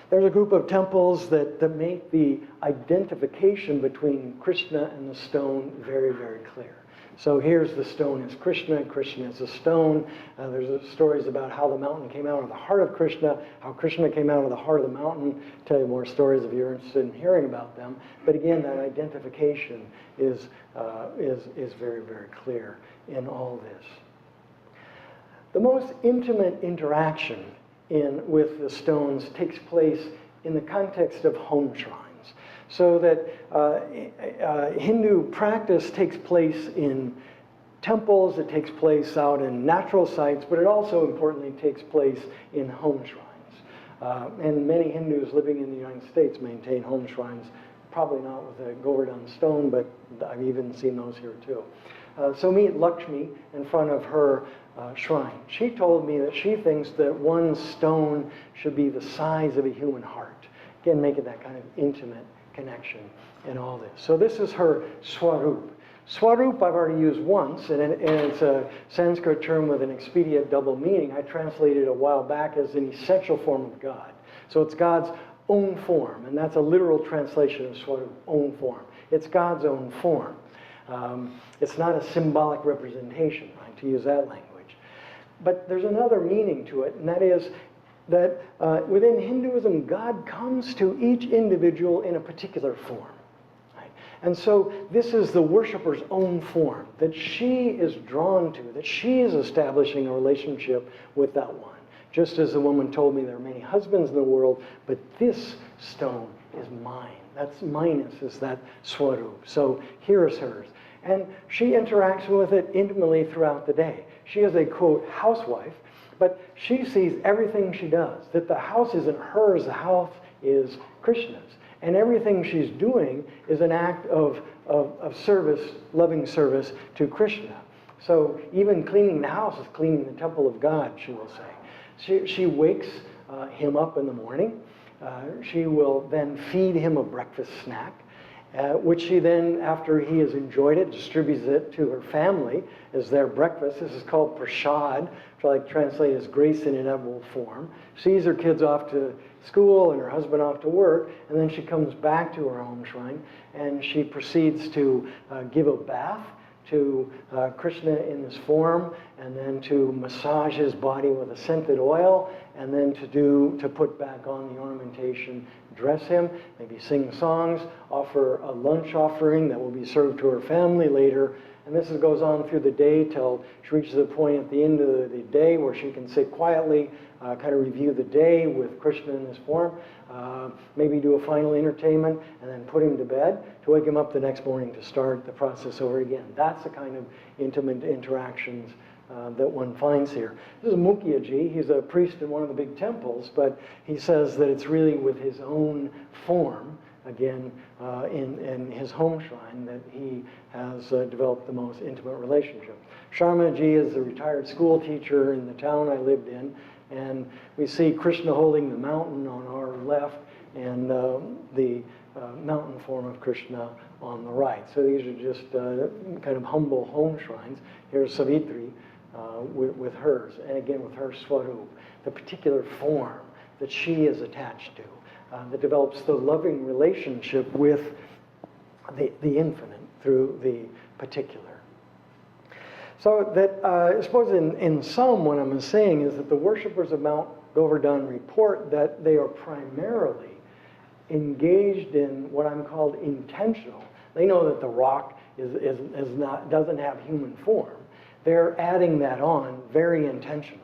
There's a group of temples that make the identification between Krishna and the stone very, very clear. So here's the stone as Krishna, Krishna is a stone. There's stories about how the mountain came out of the heart of Krishna, how Krishna came out of the heart of the mountain. I'll tell you more stories if you're interested in hearing about them. But again, that identification is very, very clear in all this. The most intimate interaction with the stones takes place in the context of home shrines. So that Hindu practice takes place in temples, it takes place out in natural sites, but it also importantly takes place in home shrines. And many Hindus living in the United States maintain home shrines, probably not with a Govardhan stone, but I've even seen those here too. So meet Lakshmi in front of her shrine. She told me that she thinks that one stone should be the size of a human heart. Again, making that kind of intimate connection in all this. So this is her swarup. Swarup I've already used once, and it's a Sanskrit term with an expedient double meaning. I translated it a while back as an essential form of God. So it's God's own form, and that's a literal translation of swarup, own form. It's God's own form. It's not a symbolic representation, right, to use that language. But there's another meaning to it, and that is that within Hinduism, God comes to each individual in a particular form. Right? And so this is the worshiper's own form that she is drawn to, that she is establishing a relationship with that one. Just as the woman told me there are many husbands in the world, but this stone is mine. That's minus, is that swarup. So here is hers. And she interacts with it intimately throughout the day. She is a, quote, housewife, but she sees everything she does, that the house isn't hers, the house is Krishna's. And everything she's doing is an act of service, loving service to Krishna. So even cleaning the house is cleaning the temple of God, she will say. She wakes him up in the morning. She will then feed him a breakfast snack, which she then, after he has enjoyed it, distributes it to her family as their breakfast. This is called prashad, which I like translate as grace in inedible form. Sees her kids off to school and her husband off to work, and then she comes back to her home shrine, and she proceeds to give a bath to Krishna in this form, and then to massage his body with a scented oil, and then to put back on the ornamentation, dress him, maybe sing songs, offer a lunch offering that will be served to her family later. And this goes on through the day till she reaches the point at the end of the day where she can sit quietly, kind of review the day with Krishna in this form, maybe do a final entertainment, and then put him to bed to wake him up the next morning to start the process over again. That's the kind of intimate interactions that one finds here. This is Mukhiaji. He's a priest in one of the big temples, but he says that it's really with his own form, again, in his home shrine, that he has developed the most intimate relationship. Sharmaji is a retired school teacher in the town I lived in, and we see Krishna holding the mountain on our left and the mountain form of Krishna on the right. So these are just kind of humble home shrines. Here's Savitri with hers, and again with her swarup, the particular form that she is attached to, that develops the loving relationship with the infinite through the particular. So that, I suppose in sum, what I'm saying is that the worshippers of Mount Govardhan report that they are primarily engaged in what I'm called intentional. They know that the rock doesn't have human form. They're adding that on very intentionally.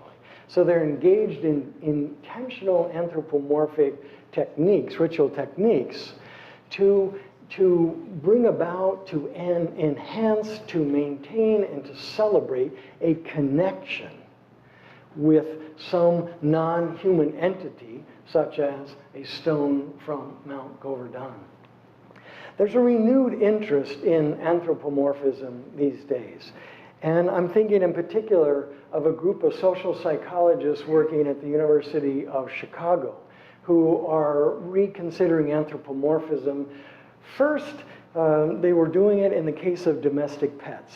So they're engaged in intentional anthropomorphic techniques, ritual techniques, to bring about, to enhance, to maintain, and to celebrate a connection with some non-human entity, such as a stone from Mount Govardhan. There's a renewed interest in anthropomorphism these days. And I'm thinking in particular of a group of social psychologists working at the University of Chicago who are reconsidering anthropomorphism. First, they were doing it in the case of domestic pets,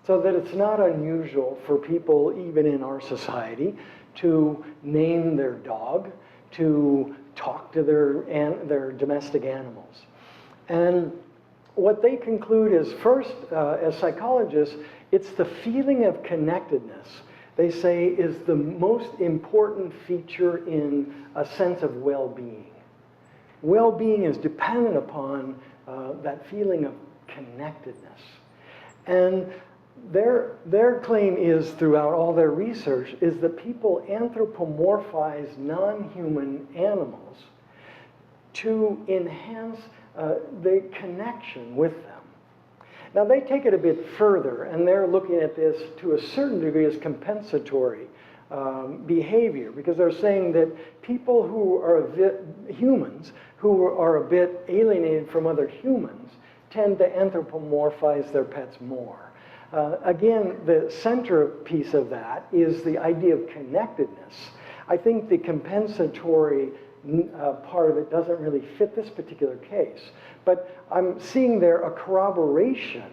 so that it's not unusual for people, even in our society, to name their dog, to talk to their domestic animals. And what they conclude is, first, as psychologists, it's the feeling of connectedness, they say, is the most important feature in a sense of well-being. Well-being is dependent upon that feeling of connectedness. And their claim is, throughout all their research, is that people anthropomorphize non-human animals to enhance the connection with them. Now, they take it a bit further, and they're looking at this to a certain degree as compensatory behavior, because they're saying that people who are humans who are a bit alienated from other humans tend to anthropomorphize their pets more. Again, the centerpiece of that is the idea of connectedness. I think the compensatory part of it doesn't really fit this particular case, but I'm seeing there a corroboration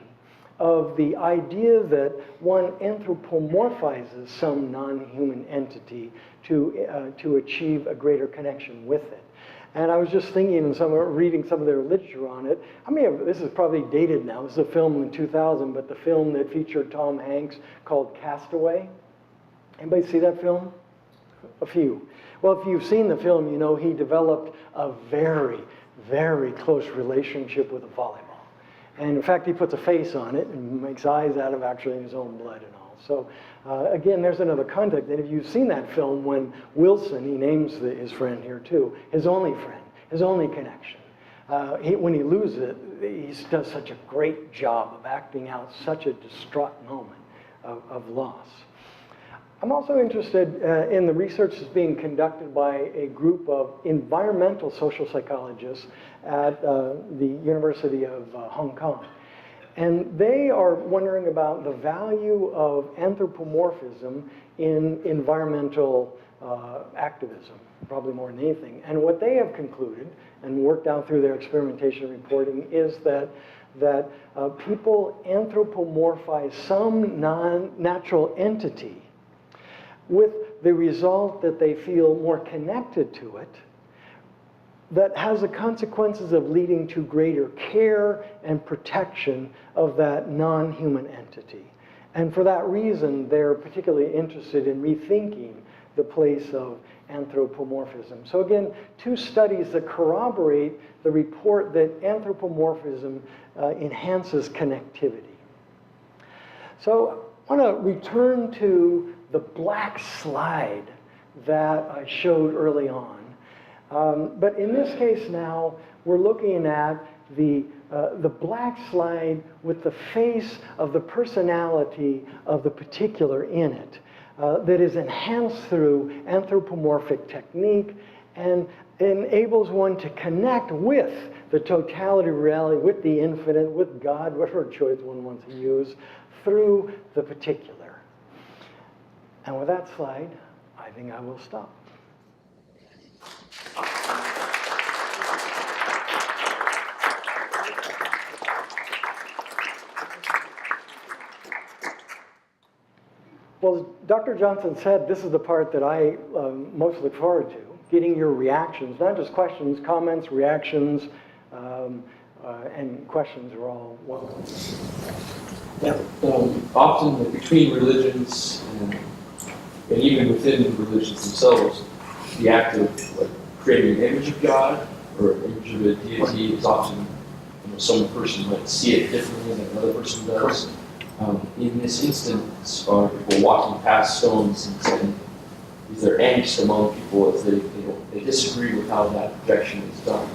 of the idea that one anthropomorphizes some non-human entity to achieve a greater connection with it. And I was just thinking, and reading some of their literature on it. This is probably dated now. This is a film in 2000, but the film that featured Tom Hanks called Castaway. Anybody see that film? A few. Well, if you've seen the film, you know he developed a very, very close relationship with a volleyball. And in fact, he puts a face on it and makes eyes out of actually his own blood and all. So again, there's another context. And if you've seen that film, when Wilson, he names his friend here too, his only friend, his only connection. When he loses it, he does such a great job of acting out such a distraught moment of loss. I'm also interested in the research that's being conducted by a group of environmental social psychologists at the University of Hong Kong. And they are wondering about the value of anthropomorphism in environmental activism, probably more than anything. And what they have concluded and worked out through their experimentation reporting is that people anthropomorphize some non-natural entity with the result that they feel more connected to it, that has the consequences of leading to greater care and protection of that non-human entity. And for that reason, they're particularly interested in rethinking the place of anthropomorphism. So again, two studies that corroborate the report that anthropomorphism enhances connectivity. So I want to return to the black slide that I showed early on. But in this case now, we're looking at the black slide with the face of the personality of the particular in it that is enhanced through anthropomorphic technique and enables one to connect with the totality of reality, with the infinite, with God, whatever choice one wants to use, through the particular. And with that slide, I think I will stop. Well, as Dr. Johnson said, this is the part that I most look forward to, getting your reactions, not just questions, comments, reactions, and questions are all welcome. Yeah. Often between religions and even within the religions themselves, the act of creating an image of God or an image of a deity is often, some person might see it differently than another person does. In this instance, are people walking past stones and saying, is there angst among people as they disagree with how that projection is done?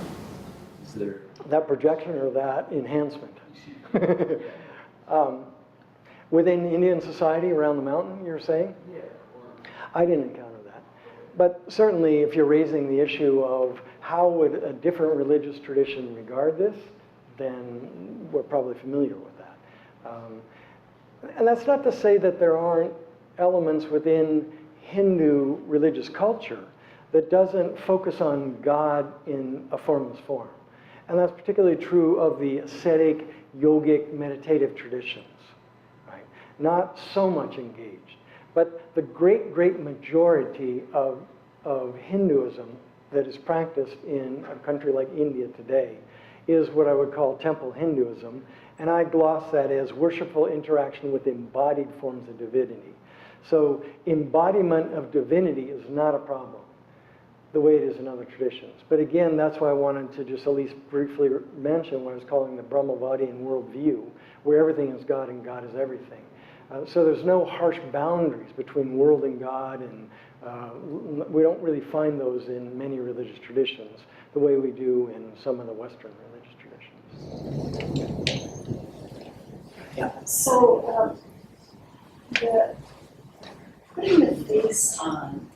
Is there that projection or that enhancement? Within Indian society around the mountain, you're saying? Yeah. I didn't encounter that. But certainly if you're raising the issue of how would a different religious tradition regard this, then we're probably familiar with that. And that's not to say that there aren't elements within Hindu religious culture that doesn't focus on God in a formless form. And that's particularly true of the ascetic, yogic, meditative traditions, right? Not so much engaged. But the great, great majority of Hinduism, that is practiced in a country like India today is what I would call temple Hinduism, and I gloss that as worshipful interaction with embodied forms of divinity. So embodiment of divinity is not a problem, the way it is in other traditions. But again, that's why I wanted to just at least briefly mention what I was calling the Brummel Body and worldview, where everything is God and God is everything. So there's no harsh boundaries between world and God, and we don't really find those in many religious traditions the way we do in some of the Western religious traditions. Yeah. So putting the face on,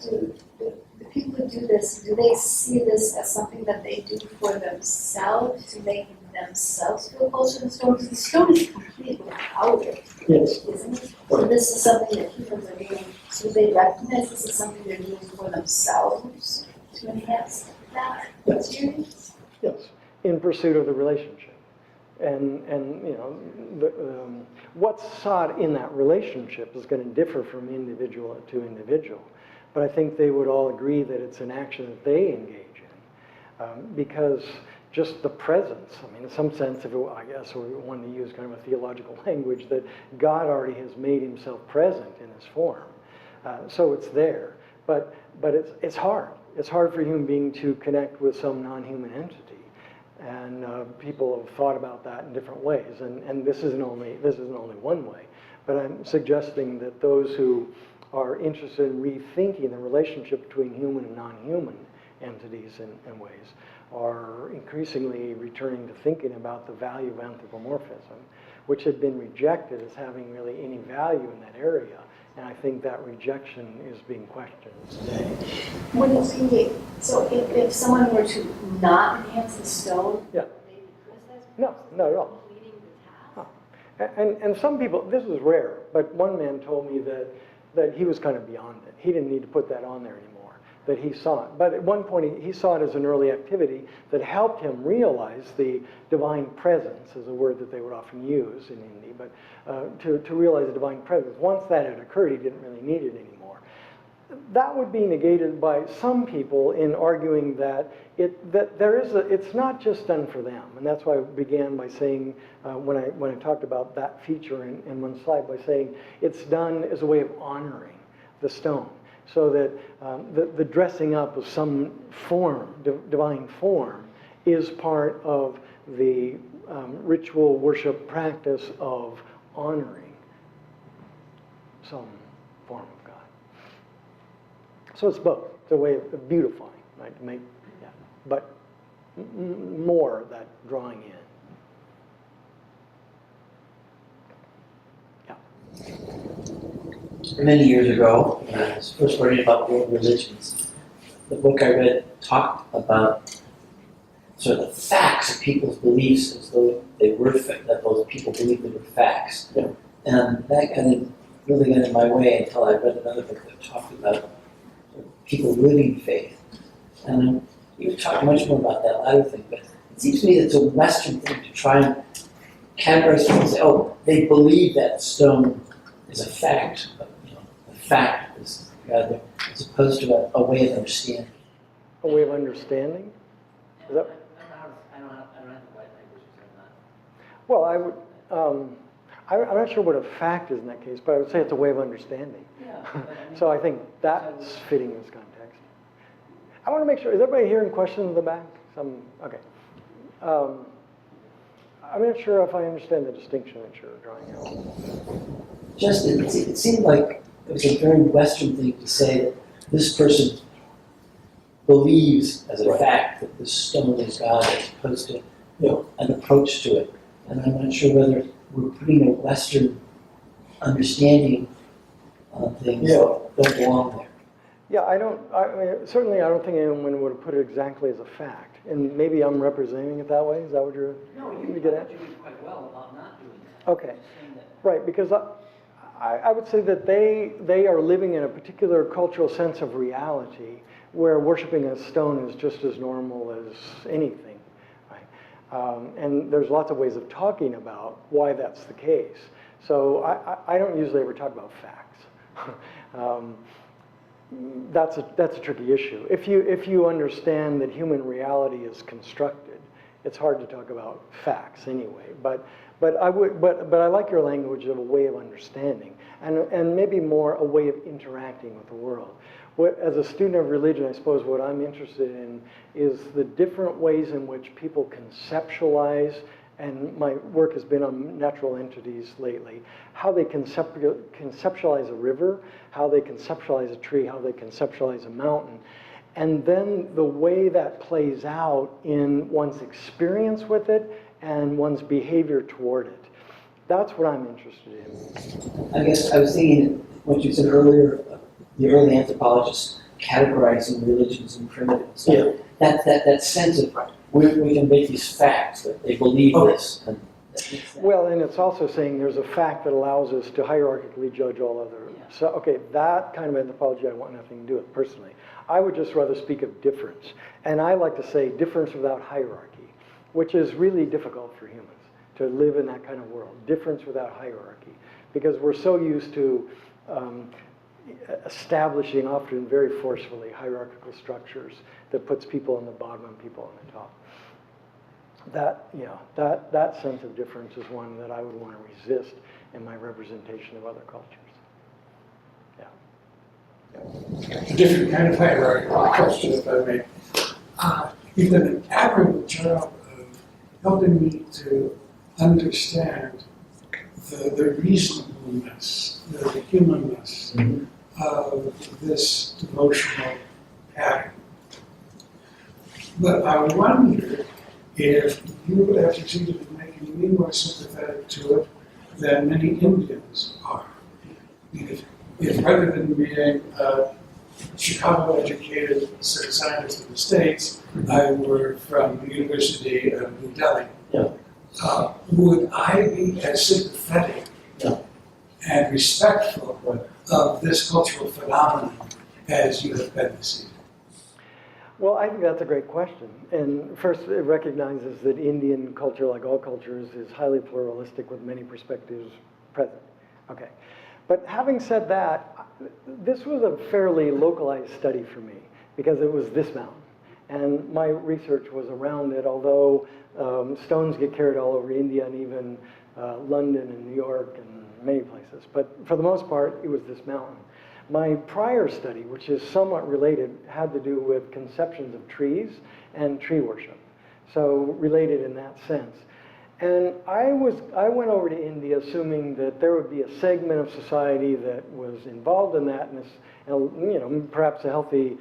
do the people who do this, do they see this as something that they do for themselves to make themselves feel closer to the stone? Because the stone is complete without it, Yes. isn't it? So this is something that humans are doing. So they recognize this is something they're doing for themselves to enhance that experience? Yes, in pursuit of the relationship. And you know, what's sought in that relationship is going to differ from individual to individual. But I think they would all agree that it's an action that they engage in. Because just the presence, I mean, in some sense, I guess we want to use kind of a theological language, that God already has made himself present in his form. So it's there. But it's hard. It's hard for a human being to connect with some non-human entity. And people have thought about that in different ways. And this isn't only one way. But I'm suggesting that those who are interested in rethinking the relationship between human and non-human entities in ways are increasingly returning to thinking about the value of anthropomorphism, which had been rejected as having really any value in that area. And I think that rejection is being questioned today. What is he, so if someone were to not enhance the stone, Yeah. would they be criticized? No, not at all. Completing the task? And some people, this is rare, but one man told me that he was kind of beyond it. He didn't need to put that on there anymore, that he saw it. But at one point, he saw it as an early activity that helped him realize the divine presence, is a word that they would often use in Hindi, but to realize the divine presence. Once that had occurred, he didn't really need it anymore. That would be negated by some people in arguing that it's not just done for them, and that's why I began by saying when I talked about that feature in one slide by saying it's done as a way of honoring the stone, so that the dressing up of some form, divine form, is part of the ritual worship practice of honoring some form of God. So it's both. It's a way of beautifying, right? To make, yeah, but more that drawing in. Yeah. Many years ago, when I was first learning about world religions, the book I read talked about sort of the facts of people's beliefs as though they were that those people believed they were facts. Yeah. And that kind of really got in my way until I read another book that talked about people living faith. And you talked much more about that latter thing, but it seems to me it's a Western thing to try and categorize people and say, oh, they believe that stone is a fact, but the fact is God, as opposed to a way of understanding. A way of understanding? Is that? I don't have the right language for that. Well, I would. I'm not sure what a fact is in that case, but I would say it's a way of understanding. Yeah. So I think that's fitting in this context. I want to make sure, is everybody hearing questions in the back? Okay. I'm not sure if I understand the distinction that you're drawing out. Just, it seemed like it was a very Western thing to say that this person believes as a fact that this stone is God as opposed to an approach to it. And I'm not sure whether we're putting a Western understanding on things that don't belong there. Yeah, I mean, certainly I don't think anyone would have put it exactly as a fact. And maybe I'm representing it that way. Is that what you're get at? You did quite well about not doing that. Okay. Right, because I would say that they are living in a particular cultural sense of reality where worshiping a stone is just as normal as anything. Right? And there's lots of ways of talking about why that's the case. So I don't usually ever talk about facts. that's a tricky issue. If you understand that human reality is constructed, it's hard to talk about facts anyway. But I like your language of a way of understanding, and maybe more a way of interacting with the world. As a student of religion, I suppose what I'm interested in is the different ways in which people conceptualize, and my work has been on natural entities lately, how they conceptualize a river, how they conceptualize a tree, how they conceptualize a mountain, and then the way that plays out in one's experience with it and one's behavior toward it. That's what I'm interested in. I guess I was thinking what you said earlier, the early anthropologists categorizing religions in primitives. So that sense of we can make these facts that they believe this. And well, and it's also saying there's a fact that allows us to hierarchically judge all other. Yeah. So, okay, that kind of anthropology I want nothing to do with personally. I would just rather speak of difference. And I like to say difference without hierarchy, which is really difficult for humans to live in that kind of world. Difference without hierarchy. Because we're so used to establishing, often very forcefully, hierarchical structures that puts people on the bottom and people on the top. That sense of difference is one that I would want to resist in my representation of other cultures. A different kind of hierarchical question, if I may. You've done an admirable job of helping me to understand the reasonableness, the humanness of this devotional pattern. But I wonder if you would have succeeded in making me more sympathetic to it than many Indians are. If rather than being a Chicago-educated scientist in the States, I were from the University of New Delhi, would I be as sympathetic and respectful of this cultural phenomenon as you have been this evening? Well, I think that's a great question. And first, it recognizes that Indian culture, like all cultures, is highly pluralistic with many perspectives present. Okay. But having said that, this was a fairly localized study for me because it was this mountain. And my research was around it, although stones get carried all over India and even London and New York and many places. But for the most part, it was this mountain. My prior study, which is somewhat related, had to do with conceptions of trees and tree worship. So related in that sense. And I went over to India assuming that there would be a segment of society that was involved in that, and perhaps a healthy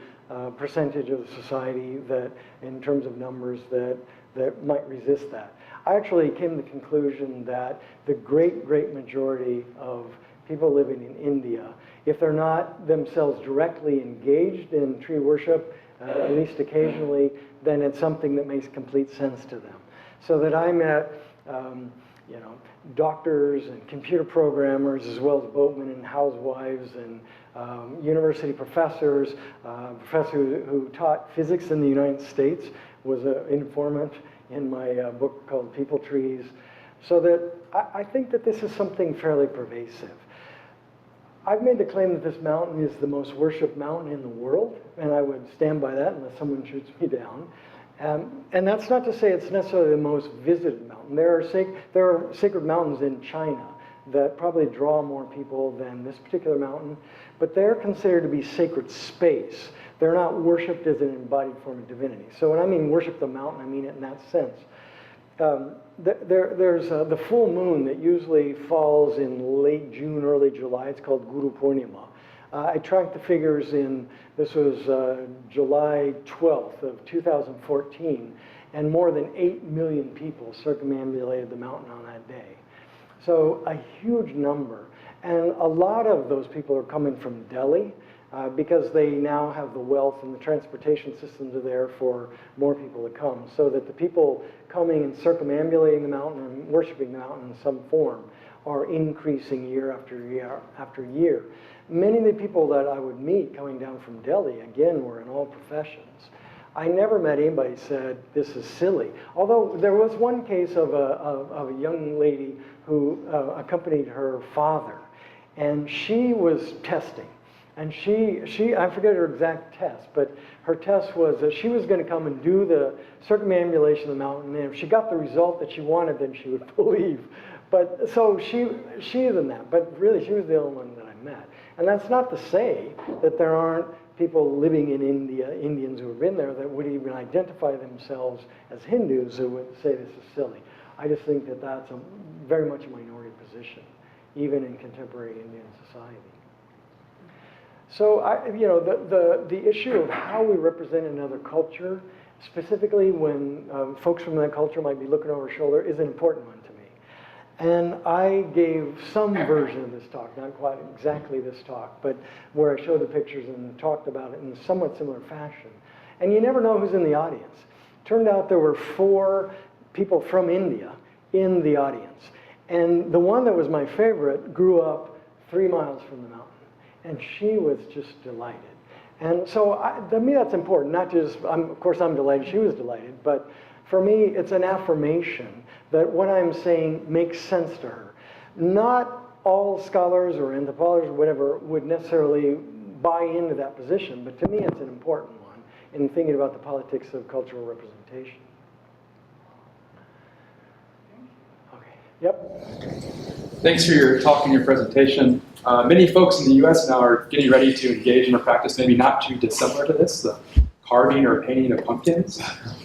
percentage of society that, in terms of numbers, that might resist that. I actually came to the conclusion that the great majority of people living in India, if they're not themselves directly engaged in tree worship, at least occasionally, then it's something that makes complete sense to them. So that I met, doctors and computer programmers, as well as boatmen and housewives and university professors. A professor who taught physics in the United States was an informant in my book called People Trees. So that I think that this is something fairly pervasive. I've made the claim that this mountain is the most worshipped mountain in the world, and I would stand by that unless someone shoots me down. And that's not to say it's necessarily the most visited mountain. There are sacred mountains in China that probably draw more people than this particular mountain, but they're considered to be sacred space. They're not worshipped as an embodied form of divinity. So when I mean worship the mountain, I mean it in that sense. There's the full moon that usually falls in late June, early July. It's called Guru Purnima. I tracked the figures this was July 12th of 2014, and more than 8 million people circumambulated the mountain on that day. So a huge number. And a lot of those people are coming from Delhi because they now have the wealth and the transportation systems are there for more people to come. So that the people coming and circumambulating the mountain and worshiping the mountain in some form are increasing year after year after year. Many of the people that I would meet coming down from Delhi, again, were in all professions. I never met anybody who said, this is silly. Although there was one case of a young lady who accompanied her father, and she was testing. And I forget her exact test, but her test was that she was going to come and do the circumambulation of the mountain, and if she got the result that she wanted, then she would believe. But so she isn't that, but really she was the only one that I met. And that's not to say that there aren't people living in India, Indians who have been there, that would even identify themselves as Hindus who would say this is silly. I just think that that's very much a minority position, even in contemporary Indian society. So, the issue of how we represent another culture, specifically when folks from that culture might be looking over our shoulder, is an important one to me. And I gave some version of this talk, not quite exactly this talk, but where I showed the pictures and talked about it in a somewhat similar fashion. And you never know who's in the audience. Turned out there were 4 people from India in the audience. And the one that was my favorite grew up 3 miles from the mountain. And she was just delighted. And so to me that's important, not just, of course I'm delighted she was delighted, but for me it's an affirmation that what I'm saying makes sense to her. Not all scholars or anthropologists or whatever would necessarily buy into that position, but to me it's an important one in thinking about the politics of cultural representation. Okay, yep. Thanks for your talk and your presentation. Many folks in the US now are getting ready to engage in a practice maybe not too dissimilar to this, the carving or painting of pumpkins.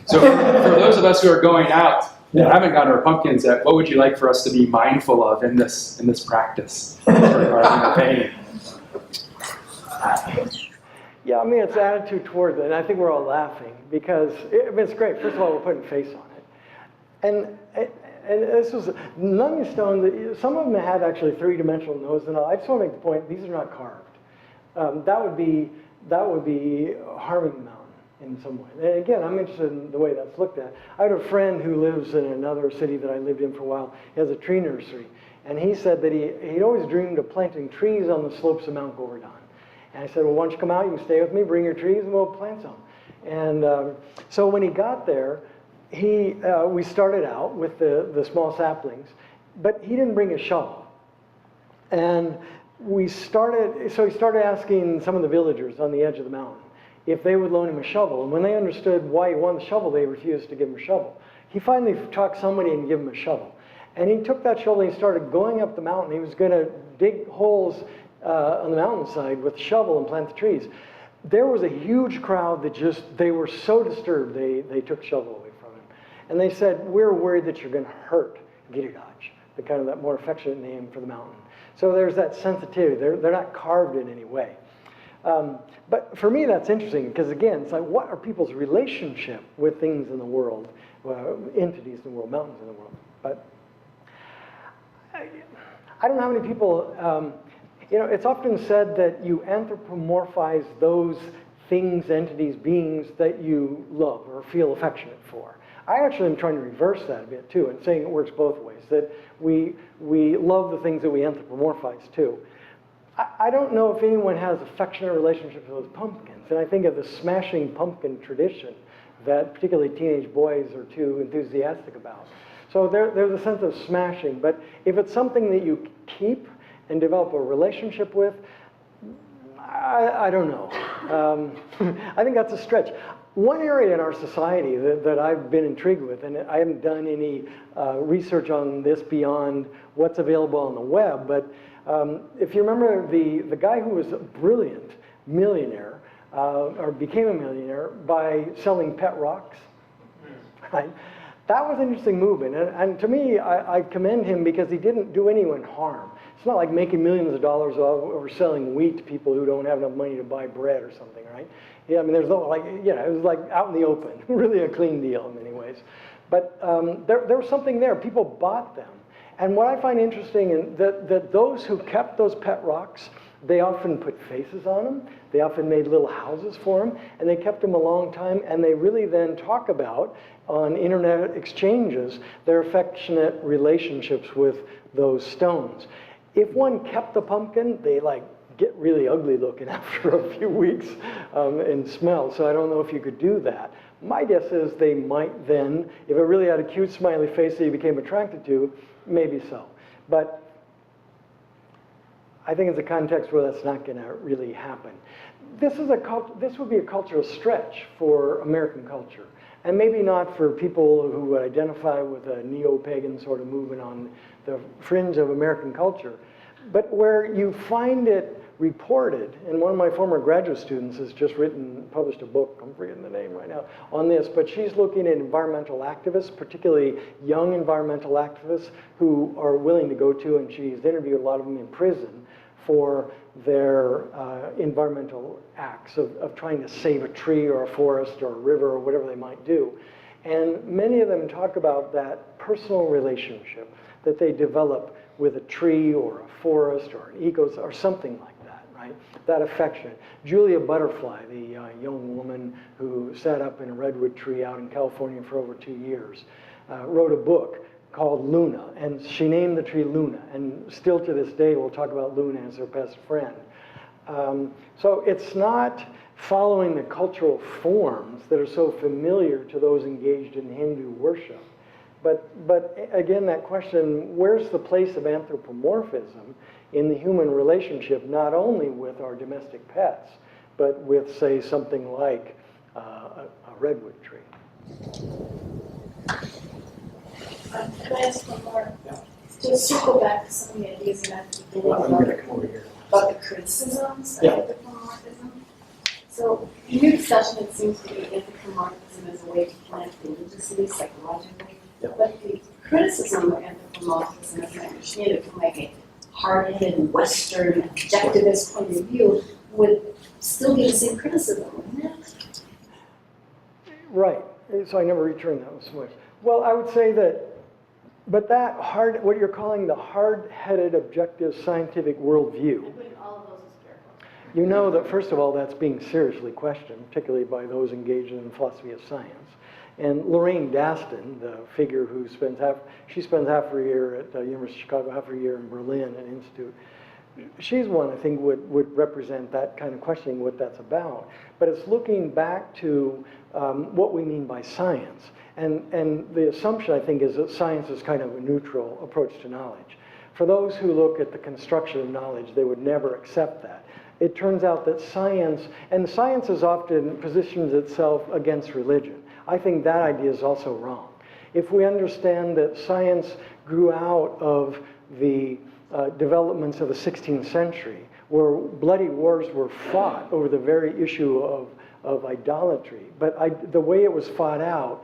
So for those of us who are going out and haven't gotten our pumpkins yet, what would you like for us to be mindful of in this practice for carving or painting? Yeah, I mean, it's attitude towards it, and I think we're all laughing because it's great. First of all, we're putting a face on it. And this was, none of these stones, some of them had actually 3-dimensional nose and all. I just want to make the point, these are not carved. That would be harming the mountain in some way. And again, I'm interested in the way that's looked at. I had a friend who lives in another city that I lived in for a while. He has a tree nursery. And he said that he'd always dreamed of planting trees on the slopes of Mount Govardhan. And I said, well, why don't you come out, you can stay with me, bring your trees, and we'll plant some. And so when he got there, we started out with the small saplings, but he didn't bring a shovel. And he started asking some of the villagers on the edge of the mountain if they would loan him a shovel. And when they understood why he wanted the shovel, they refused to give him a shovel. He finally talked somebody and gave him a shovel. And he took that shovel and he started going up the mountain. He was going to dig holes on the mountainside with a shovel and plant the trees. There was a huge crowd that they were so disturbed, they took the shovel away from him. And they said, we're worried that you're going to hurt Giriraj, that more affectionate name for the mountain. So there's that sensitivity. They're not carved in any way. But for me, that's interesting because, again, it's like, what are people's relationship with things in the world, entities in the world, mountains in the world? But I don't know how many people, it's often said that you anthropomorphize those things, entities, beings that you love or feel affectionate for. I actually am trying to reverse that a bit too, and saying it works both ways, that we love the things that we anthropomorphize too. I don't know if anyone has affectionate relationships with those pumpkins, and I think of the smashing pumpkin tradition that particularly teenage boys are too enthusiastic about. So there's a sense of smashing, but if it's something that you keep and develop a relationship with, I don't know. I think that's a stretch. One area in our society that I've been intrigued with, and I haven't done any research on this beyond what's available on the web, but if you remember the guy who was a brilliant millionaire, or became a millionaire by selling pet rocks, right? That was an interesting movement, and to me, I commend him because he didn't do anyone harm. It's not like making millions of dollars over selling wheat to people who don't have enough money to buy bread or something, right? Yeah, I mean, there's no, it was like out in the open, really a clean deal in many ways. But there was something there. People bought them. And what I find interesting is that those who kept those pet rocks, they often put faces on them. They often made little houses for them, and they kept them a long time, and they really then talk about, on internet exchanges, their affectionate relationships with those stones. If one kept the pumpkin, they get really ugly looking after a few weeks and smell, so I don't know if you could do that. My guess is they might then, if it really had a cute smiley face that you became attracted to, maybe so. But I think it's a context where that's not going to really happen. This would be a cultural stretch for American culture, and maybe not for people who would identify with a neo-pagan sort of movement on the fringe of American culture, but where you find it reported, and one of my former graduate students has just published a book, I'm forgetting the name right now, on this, but she's looking at environmental activists, particularly young environmental activists who are willing to go to, and she's interviewed a lot of them in prison for their environmental acts of trying to save a tree or a forest or a river or whatever they might do. And many of them talk about that personal relationship that they develop with a tree or a forest or an ecosystem or something like that, right? That affection. Julia Butterfly, the young woman who sat up in a redwood tree out in California for over 2 years, wrote a book called Luna, and she named the tree Luna, and still to this day we'll talk about Luna as her best friend. So it's not following the cultural forms that are so familiar to those engaged in Hindu worship. But again, that question, where's the place of anthropomorphism in the human relationship, not only with our domestic pets, but with, say, something like a redwood tree? Could I ask one more? Yeah. Just circle back to some of the ideas you had at the beginning I'm gonna come over here. about the criticisms of Yeah. anthropomorphism. So in your discussion, it seems to be anthropomorphism as a way to plant religiously, psychologically. Yeah. But the criticism of anthropomorphism, as I understand it, from like a hard-headed Western objectivist point of view, would still be the same criticism, wouldn't it? Right. So I never returned that one so much. Well, I would say that, but that what you're calling the hard-headed objective scientific worldview, I'm putting all of those as careful. you know that, first of all, that's being seriously questioned, particularly by those engaged in the philosophy of science. And Lorraine Daston, the figure who spends half her year at the University of Chicago, half her year in Berlin at Institute. She's one I think would represent that kind of questioning what that's about. But it's looking back to what we mean by science. And the assumption, I think, is that science is kind of a neutral approach to knowledge. For those who look at the construction of knowledge, they would never accept that. It turns out that science is often positions itself against religion. I think that idea is also wrong. If we understand that science grew out of the developments of the 16th century, where bloody wars were fought over the very issue of idolatry, but the way it was fought out,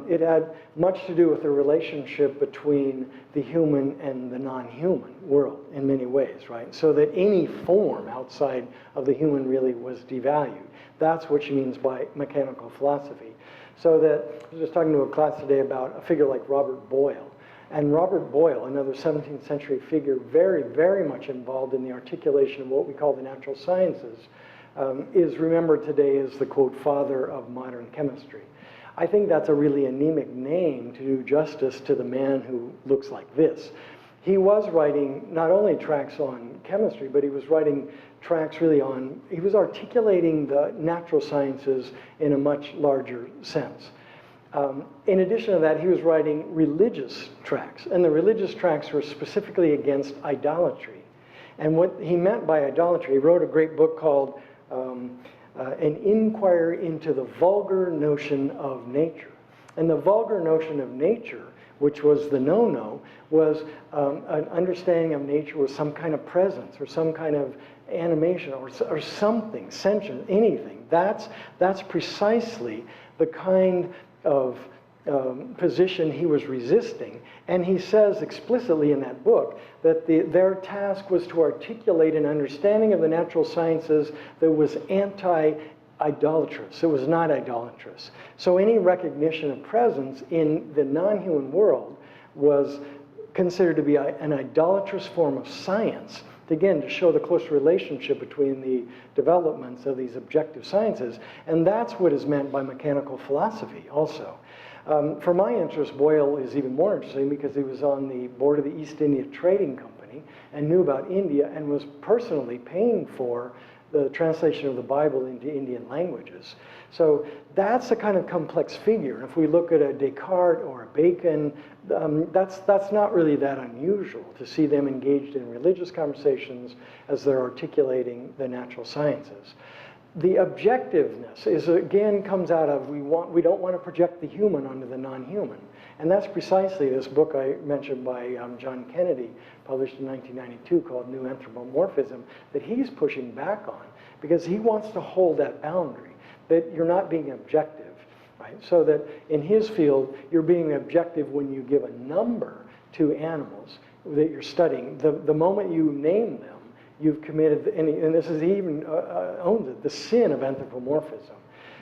it had much to do with the relationship between the human and the non-human world in many ways, right? So that any form outside of the human really was devalued. That's what she means by mechanical philosophy. So that, I was just talking to a class today about a figure like Robert Boyle. And Robert Boyle, another 17th century figure, very, very much involved in the articulation of what we call the natural sciences, is remembered today as the, quote, father of modern chemistry. I think that's a really anemic name to do justice to the man who looks like this. He was writing not only tracts on chemistry, but he was writing tracts really on, he was articulating the natural sciences in a much larger sense. In addition to that, he was writing religious tracts, and the religious tracts were specifically against idolatry. And what he meant by idolatry, he wrote a great book called An Inquiry into the Vulgar Notion of Nature. And the vulgar notion of nature, which was the no-no, was an understanding of nature with some kind of presence or some kind of animation or something, sentient, anything. That's precisely the kind of position he was resisting. And he says explicitly in that book that their task was to articulate an understanding of the natural sciences that was anti-idolatrous. It was not idolatrous. So any recognition of presence in the non-human world was considered to be an idolatrous form of science. Again, to show the close relationship between the developments of these objective sciences. And that's what is meant by mechanical philosophy also. For my interest, Boyle is even more interesting because he was on the board of the East India Trading Company and knew about India and was personally paying for the translation of the Bible into Indian languages. So that's a kind of complex figure. And if we look at a Descartes or a Bacon, that's not really that unusual to see them engaged in religious conversations as they're articulating the natural sciences. The objectiveness is, again, comes out of we don't want to project the human onto the non-human. And that's precisely this book I mentioned by John Kennedy, published in 1992, called New Anthropomorphism, that he's pushing back on, because he wants to hold that boundary, that you're not being objective, right? So that in his field, you're being objective when you give a number to animals that you're studying. The moment you name them, you've committed, and this is even owns it, the sin of anthropomorphism.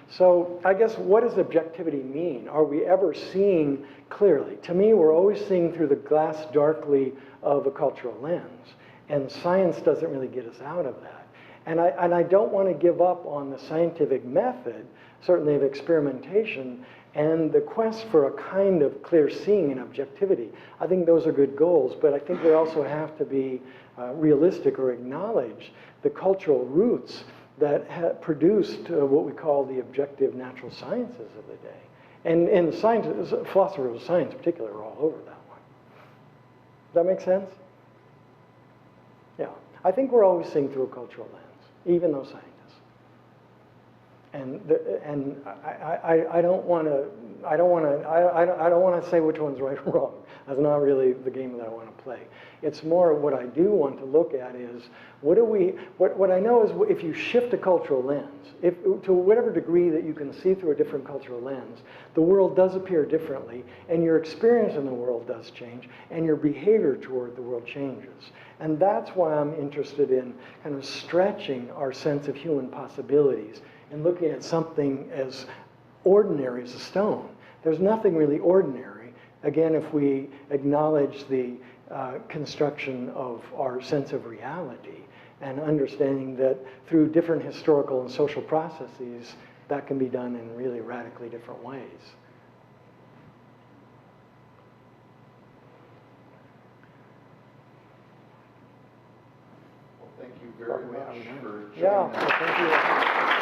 So I guess, what does objectivity mean? Are we ever seeing clearly? To me, we're always seeing through the glass darkly of a cultural lens, and science doesn't really get us out of that. And I don't want to give up on the scientific method, certainly of experimentation, and the quest for a kind of clear seeing and objectivity. I think those are good goals, but I think we also have to be realistic or acknowledge the cultural roots that produced what we call the objective natural sciences of the day. And the scientists, philosophers of science in particular, are all over that one. Does that make sense? Yeah. I think we're always seeing through a cultural lens, even those scientists. And I don't want to say which one's right or wrong. That's not really the game that I want to play. It's more what I do want to look at is what I know is, if you shift a cultural lens, to whatever degree that you can see through a different cultural lens, the world does appear differently, and your experience in the world does change, and your behavior toward the world changes. And that's why I'm interested in kind of stretching our sense of human possibilities and looking at something as ordinary as a stone. There's nothing really ordinary, again, if we acknowledge the construction of our sense of reality and understanding that through different historical and social processes, that can be done in really radically different ways. Well, thank you very much for joining Yeah, us. well, thank you.